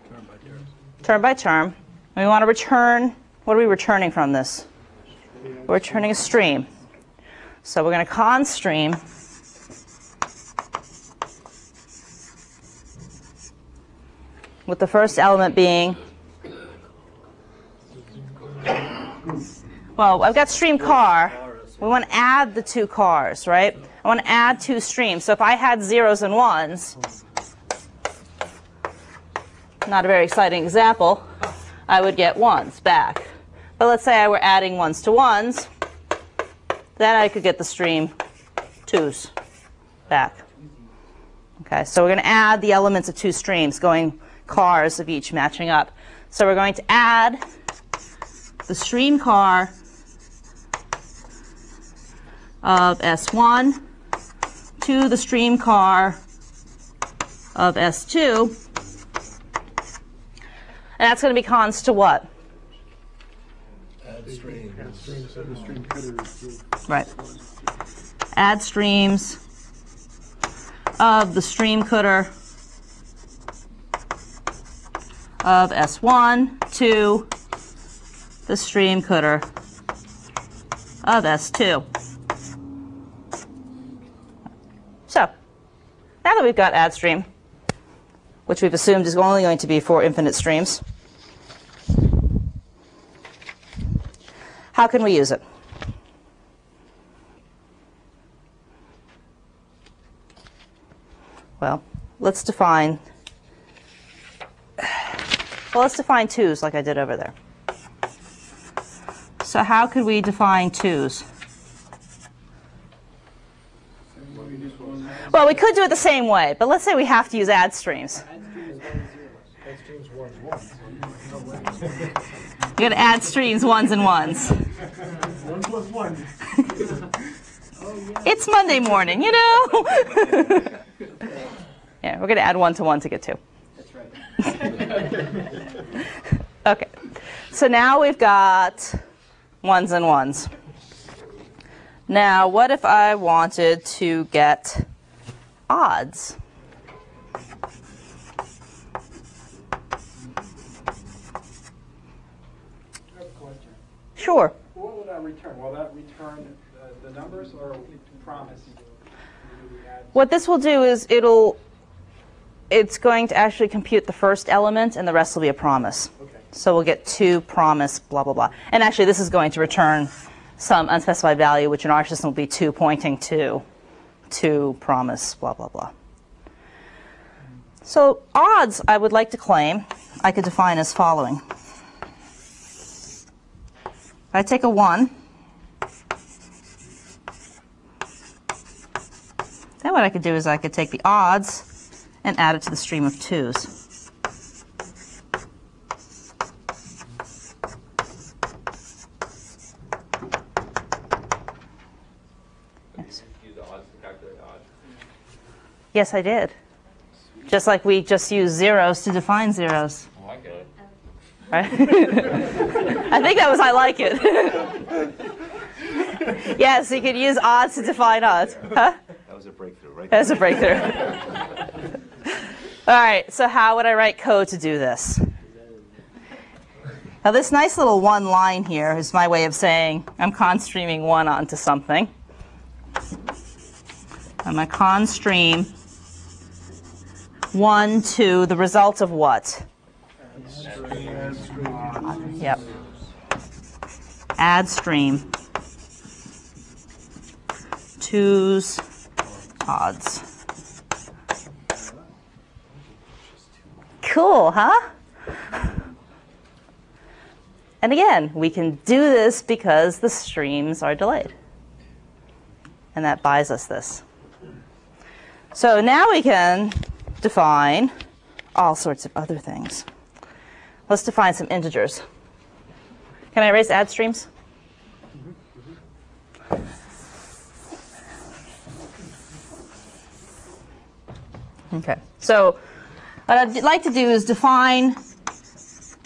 Term by term. Term by term. And we want to return, what are we returning from this? we're returning a stream. So we're going to const stream with the first element being, well, I've got stream car. We want to add the two cars, right? I want to add two streams. So if I had zeros and ones, not a very exciting example, I would get ones back. But let's say I were adding ones to ones, then I could get the stream twos back. Okay, so we're going to add the elements of two streams, going cars of each matching up. So we're going to add the stream car of S1 to the stream car of S2. And that's going to be const to what? Add streams. Add streams, so the stream cutter is Right. Add streams of the stream cutter of S1 to the stream cutter of S2. So, now that we've got add stream, which we've assumed is only going to be for infinite streams, how can we use it? Well, let's define twos like I did over there. So how could we define twos? Well, we could do it the same way, but let's say we have to use add streams. Add streams ones, ones. You're going to add streams ones and ones. 1 plus 1. It's Monday morning, you know. Yeah, we're going to add 1 to 1 to get 2. That's right. Okay, so now we've got ones and ones. Now, what if I wanted to get odds? I have a question. Sure. What will that return? Will that return the numbers or promise? What this will do is it's going to actually compute the first element, and the rest will be a promise. Okay. So we'll get 2 promise, blah, blah, blah. And actually, this is going to return some unspecified value, which in our system will be 2 pointing to 2 promise, blah, blah, blah. So odds, I would like to claim, I could define as following. If I take a 1, then what I could do is I could take the odds and add it to the stream of 2s. Yes. Use the odds to calculate odds. Yes, I did. Just like we just use zeros to define zeros. Oh, I get it. Right? I think that was I like it. Yes, you could use odds to define odds. Huh? That was a breakthrough, right? That's a breakthrough. All right, so how would I write code to do this? Now this nice little one line here is my way of saying I'm const streaming 1 onto something. I'm going to const stream 1 to the result of what? Yep. Add stream 2's odds. Cool, huh? And again, we can do this because the streams are delayed. And that buys us this. So now we can define all sorts of other things. Let's define some integers. Can I erase add streams? Okay, so what I'd like to do is define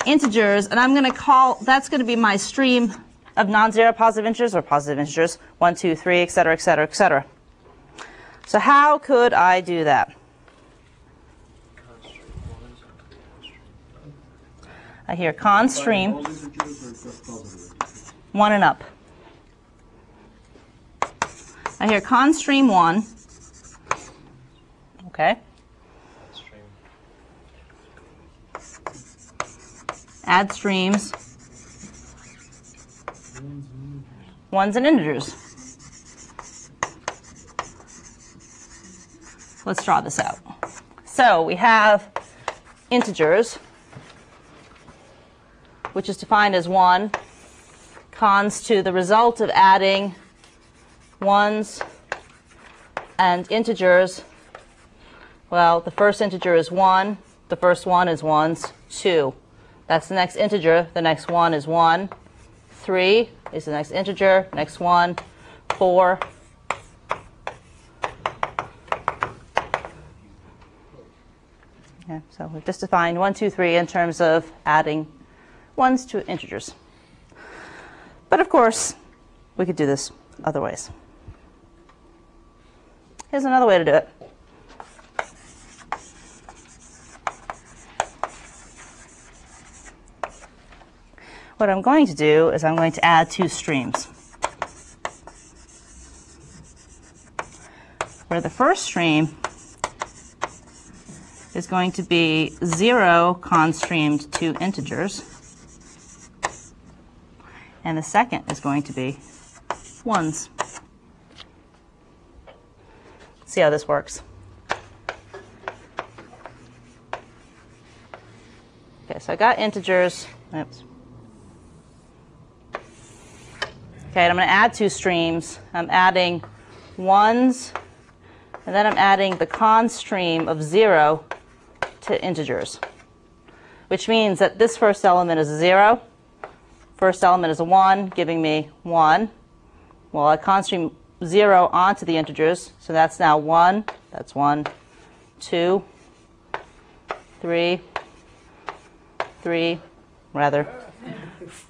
integers, and I'm going to call, that's going to be my stream of non-zero positive integers or positive integers, 1, 2, 3, et cetera, et cetera, et cetera. So how could I do that? I hear const stream 1 and up. I hear const stream 1. Okay. Stream. Add streams. Ones and integers. Let's draw this out. So we have integers, which is defined as 1, const to the result of adding ones and integers. Well, the first integer is 1. The first one is ones. 2. That's the next integer. The next one is 1. 3 is the next integer. Next one. 4. Okay, so we've just defined 1, 2, 3 in terms of adding ones to integers. But of course, we could do this other ways. Here's another way to do it. What I'm going to do is I'm going to add 2 streams. Where the first stream is going to be 0 const streamed 2 integers. And the second is going to be ones. See how this works. Okay, so I got integers. Oops. Okay, and I'm going to add 2 streams. I'm adding ones, and then I'm adding the const stream of 0 to integers, which means that this first element is a 0. First element is a 1, giving me 1. Well, I const stream 0 onto the integers, so that's now 1. That's 1, 2, 3,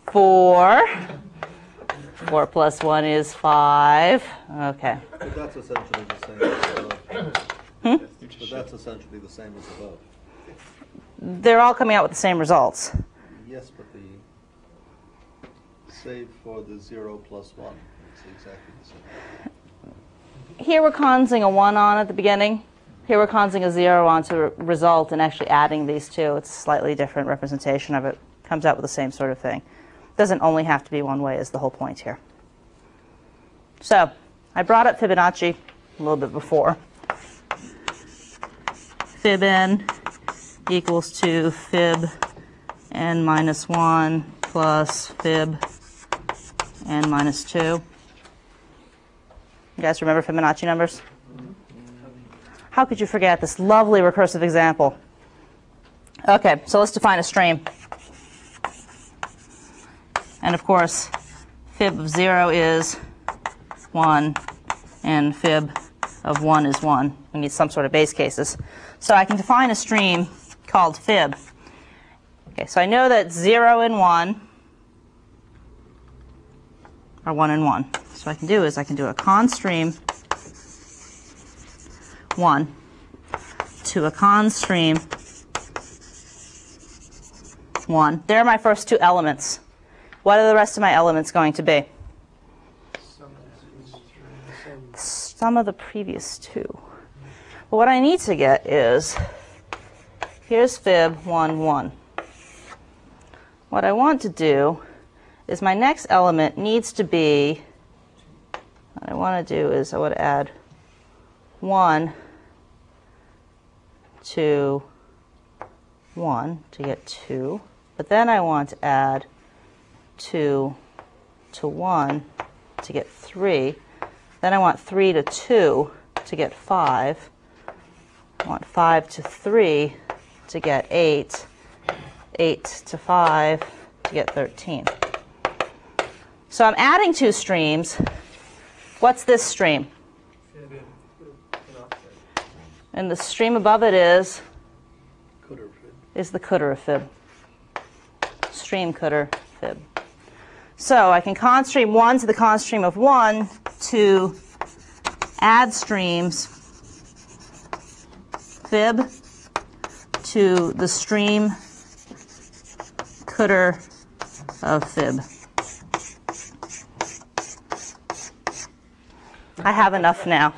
4. 4 plus 1 is 5. Okay. But that's essentially the same as above. But that's essentially the same as above. They're all coming out with the same results. Yes, but the save for the 0 plus 1, it's exactly the same. Here we're consing a 1 on at the beginning. Here we're consing a 0 on to result and actually adding these two. It's a slightly different representation of it. Comes out with the same sort of thing. Doesn't only have to be one way is the whole point here. So I brought up Fibonacci a little bit before. Fib n equals to fib n minus 1 plus fib n minus 2. You guys remember Fibonacci numbers? How could you forget this lovely recursive example? Okay, so let's define a stream. And of course, fib of 0 is 1, and fib of 1 is 1. We need some sort of base cases. So I can define a stream called fib. Okay, so I know that 0 and 1 are 1 and 1. So what I can do is I can do a const stream 1 to a const stream 1. There are my first 2 elements. What are the rest of my elements going to be? Some of the previous 2. But what I need to get is, here's fib 1, 1. What I want to do is my next element needs to be, what I want to do is I want to add 1 to 1 to get 2. But then I want to add 2 to 1 to get 3. Then I want 3 to 2 to get 5. I want 5 to 3 to get 8. 8 to 5 to get 13. So I'm adding 2 streams. What's this stream? And the stream above it is the coulter of fib. Stream coulter fib. So I can const stream 1 to the const stream of 1 to add streams fib to the stream coulter of fib. I have enough now.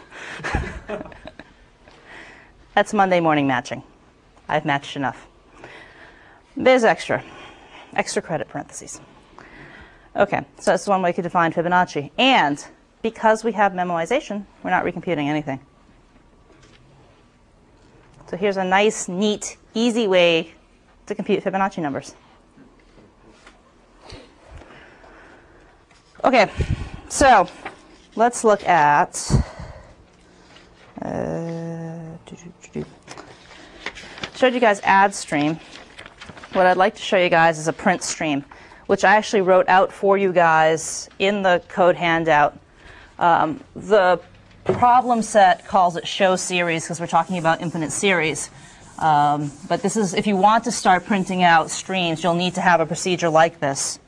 That's Monday morning matching. I've matched enough. There's extra credit parentheses. Okay, so that's one way you could define Fibonacci. And because we have memoization, we're not recomputing anything. So here's a nice, neat, easy way to compute Fibonacci numbers. Okay, so let's look at showed you guys add stream. What I'd like to show you guys is a print stream, which I actually wrote out for you guys in the code handout. The problem set calls it show series because we're talking about infinite series. But this is, if you want to start printing out streams, you'll need to have a procedure like this.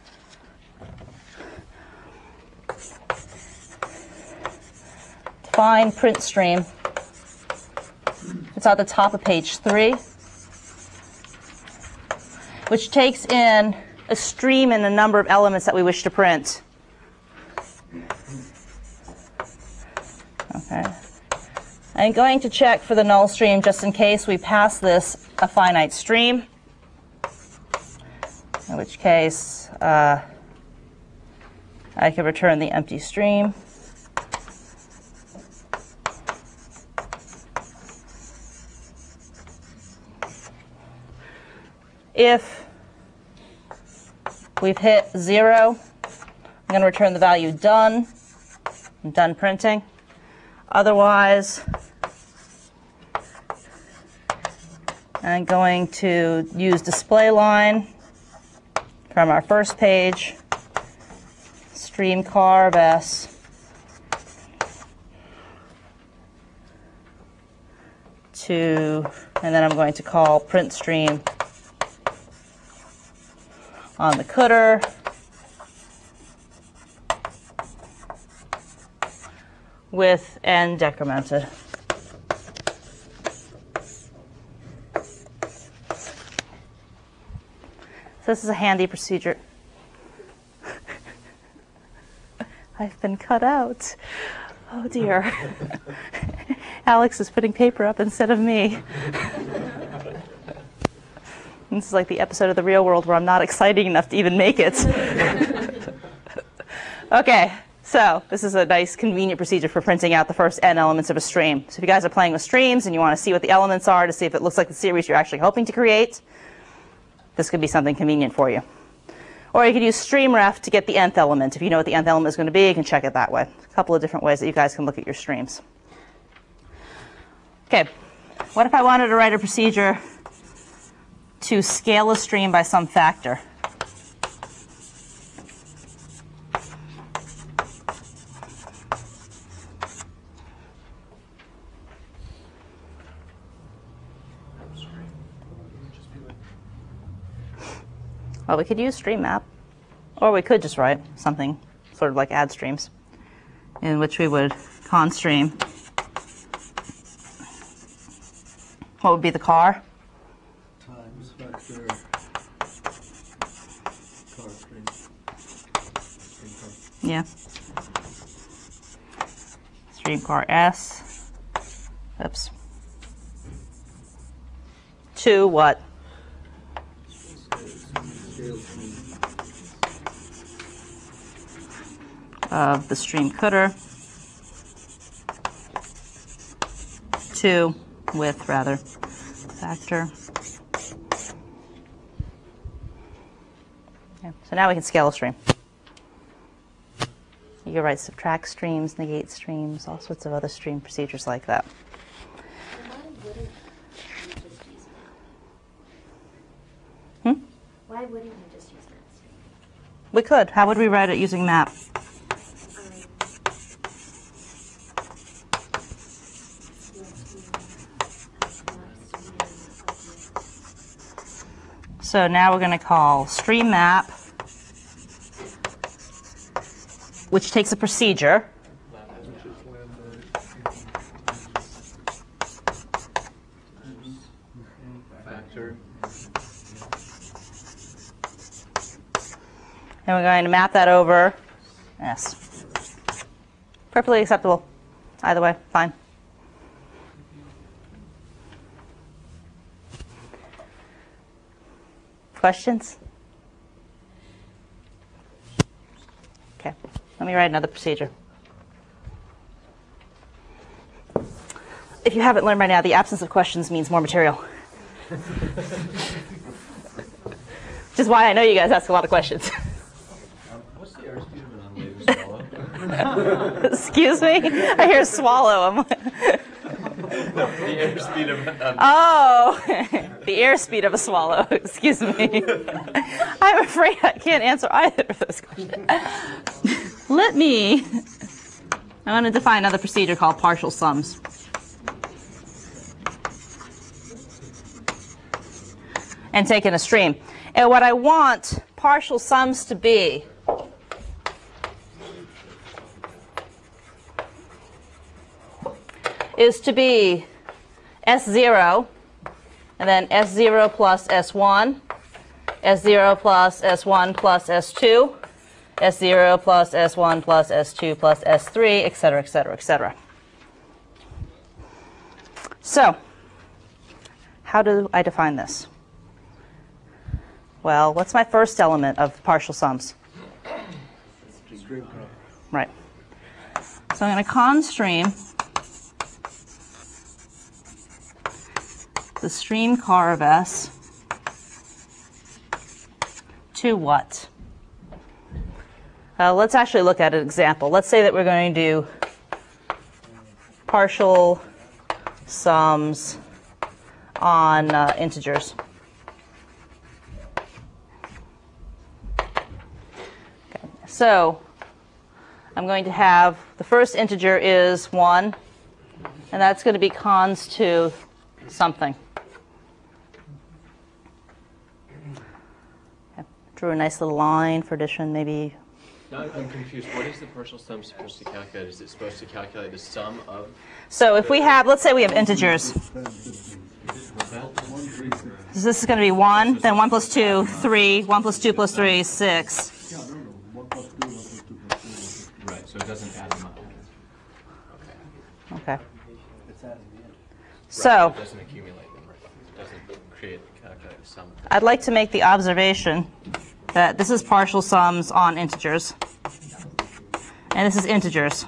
Define print stream. It's at the top of page 3, which takes in a stream and the number of elements that we wish to print. Okay. I'm going to check for the null stream just in case we pass this a finite stream, in which case I can return the empty stream. If we've hit 0, I'm going to return the value done. I'm done printing. Otherwise, I'm going to use display line from our first page, stream carve s, and then I'm going to call print stream on the cdr with n decremented. So this is a handy procedure. I've been cut out. Oh dear. Alex is putting paper up instead of me. This is like the episode of The Real World where I'm not exciting enough to even make it. Okay, so this is a nice, convenient procedure for printing out the first n elements of a stream. So if you guys are playing with streams and you want to see what the elements are to see if it looks like the series you're actually hoping to create, this could be something convenient for you. Or you could use streamref to get the nth element. If you know what the nth element is going to be, you can check it that way. A couple of different ways that you guys can look at your streams. Okay, what if I wanted to write a procedure to scale a stream by some factor? Well, we could use stream map, or we could just write something sort of like add streams, in which we would con stream. What would be the car? Times factor car stream. Yeah. Stream car S. Oops. To what? Of the stream cdr to with rather factor. Okay, so now we can scale a stream. You can write subtract streams, negate streams, all sorts of other stream procedures like that. Why wouldn't you just use map stream? We could. How would we write it using map? So now we're going to call stream map, which takes a procedure. Factor. And we're going to map that over S. Perfectly acceptable. Either way, fine. Questions? Okay, let me write another procedure. If you haven't learned by now, the absence of questions means more material. Which is why I know you guys ask a lot of questions. What's the airspeed of an unweighted swallow? Excuse me? I hear swallow. I'm like, The airspeed of an oh, the airspeed of a swallow. Excuse me. I'm afraid I can't answer either of those questions. I'm going to define another procedure called partial sums. And take in a stream. And what I want partial sums to be is to be S0, and then S0 plus S1, S0 plus S1 plus S2, S0 plus S1 plus S2 plus S3, et cetera, et cetera, et cetera. So, how do I define this? Well, what's my first element of partial sums? Right. So I'm going to constream the stream car of S to what? Let's actually look at an example. Let's say that we're going to do partial sums on integers. Okay. So I'm going to have the first integer is 1, and that's going to be cons to something. Okay. Drew a nice little line for addition, maybe. Now I'm confused. What is the partial sum supposed to calculate? Is it supposed to calculate the sum of? So if we have, let's say we have integers. So this is going to be 1, then 1 plus 2, 3, 1 plus 2 plus 3, 6. Right, so it doesn't add them up. Okay. Right, So it doesn't accumulate them, right? It doesn't calculate the sum. I'd like to make the observation that this is partial sums on integers, and this is integers.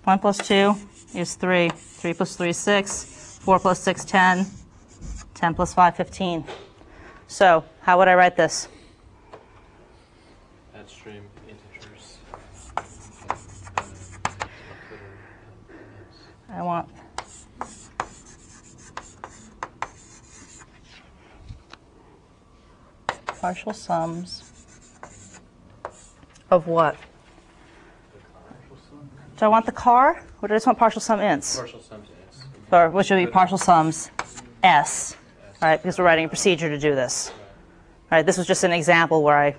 One plus 2 is 3. 3 plus 3 is 6. 4 plus 6, 10. 10 plus 5, 15. So how would I write this? Add stream integers. I want partial sums of what? Do I want the car, or do I just want partial sum ints? Partial sums is. Or which would be partial sums S, right? Because we're writing a procedure to do this. Right? This was just an example where I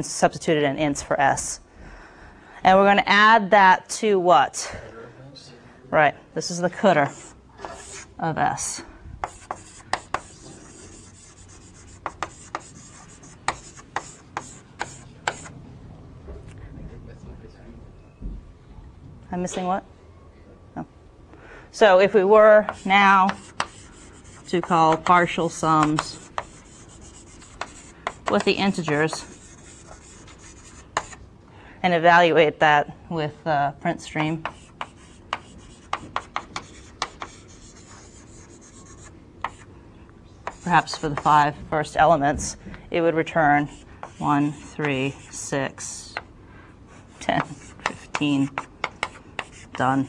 substituted in ints for S. And we're going to add that to what? Right. This is the cutter of S. I'm missing what? No. So if we were now to call partial sums with the integers and evaluate that with print stream, perhaps for the 5 first elements, it would return 1, 3, 6, 10, 15. Done.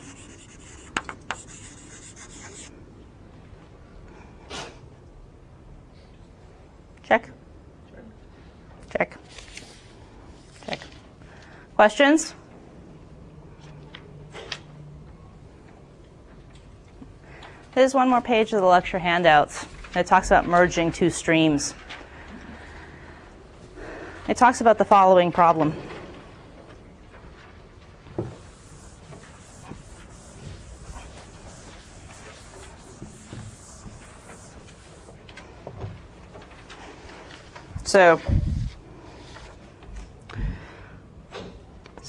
Check. Check. Check. Questions? There's one more page of the lecture handouts. It talks about merging 2 streams. It talks about the following problem. So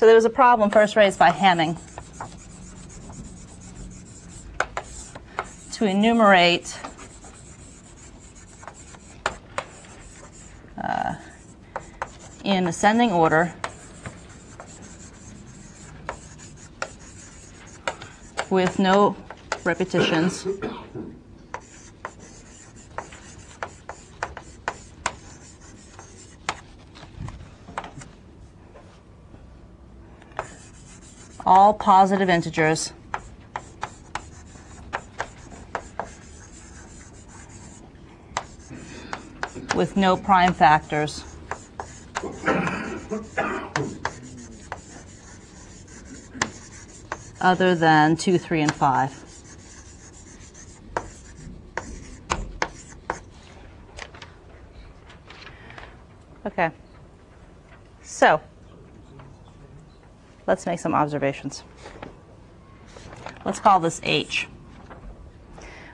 there was a problem first raised by Hamming to enumerate in ascending order with no repetitions all positive integers with no prime factors other than 2, 3, and 5. Okay. So let's make some observations. Let's call this H.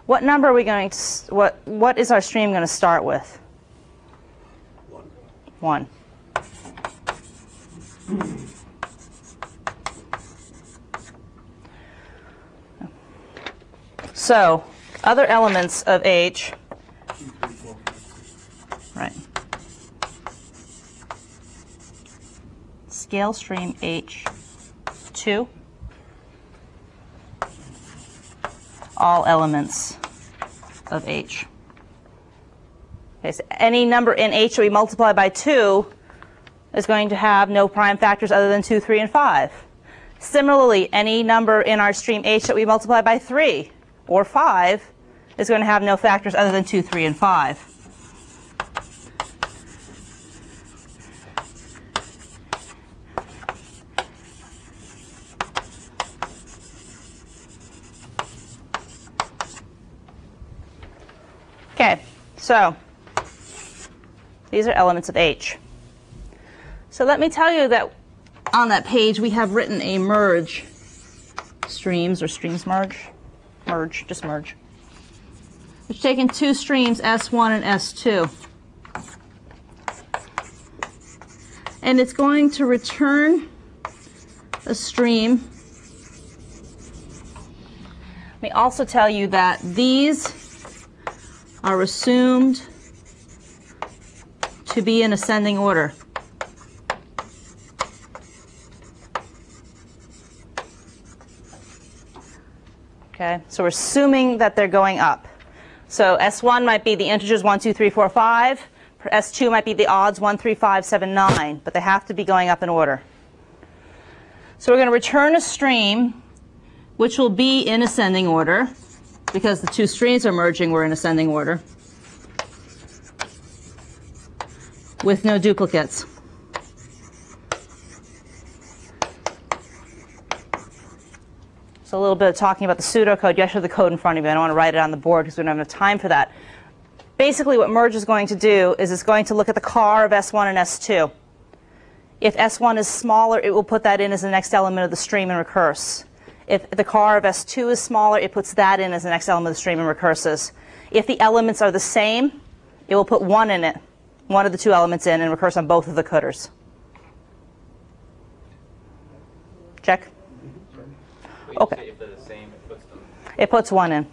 What number are we going to, what is our stream going to start with? 1. So, other elements of H, right? Scale stream H2, all elements of H. Okay, so any number in H that we multiply by 2 is going to have no prime factors other than 2, 3, and 5. Similarly, any number in our stream H that we multiply by 3 or 5 is going to have no factors other than 2, 3, and 5. Okay, so these are elements of H. So let me tell you that on that page we have written a merge streams, or streams merge, just merge. We've taken two streams, S1 and S2. And it's going to return a stream. Let me also tell you that these are assumed to be in ascending order. Okay, so we're assuming that they're going up. So S1 might be the integers 1, 2, 3, 4, 5. S2 might be the odds 1, 3, 5, 7, 9. But they have to be going up in order. So we're going to return a stream which will be in ascending order, because the two streams are merging, we're in ascending order, with no duplicates. So a little bit of talking about the pseudocode. You actually have the code in front of you. I don't want to write it on the board because we don't have enough time for that. Basically what merge is going to do is it's going to look at the car of S1 and S2. If S1 is smaller, it will put that in as the next element of the stream and recurse. If the car of S2 is smaller, it puts that in as the next element of the stream and recurses. If the elements are the same, it will put one in it, one of the two elements in, and recurse on both of the cooters. Check? Okay. If they're the same, it puts them. It puts one in.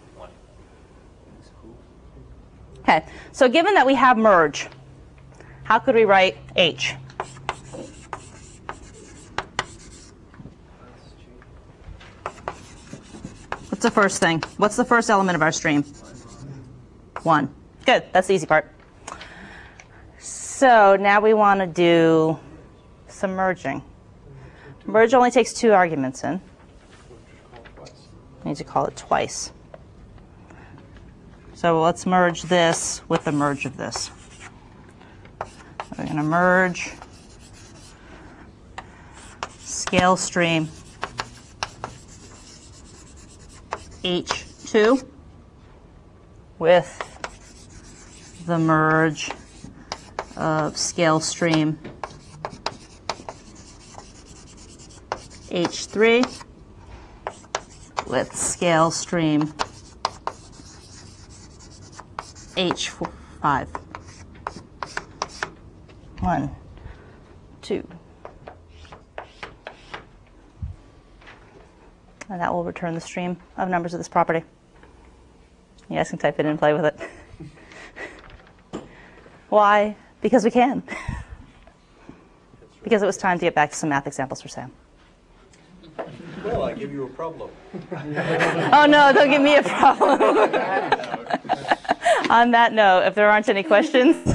Okay, so given that we have merge, how could we write H? What's the first thing? What's the first element of our stream? 1. Good, that's the easy part. So now we want to do some merging. Merge only takes 2 arguments in. We need to call it twice. So let's merge this with the merge of this. We're going to merge scale stream H2 with the merge of scale stream H3 with scale stream H5. 1, 2. And that will return the stream of numbers of this property. You guys can type it in and play with it. Why? Because we can. Because it was time to get back to some math examples for Sam. Well, I give you a problem. Oh no, don't give me a problem. On that note, if there aren't any questions.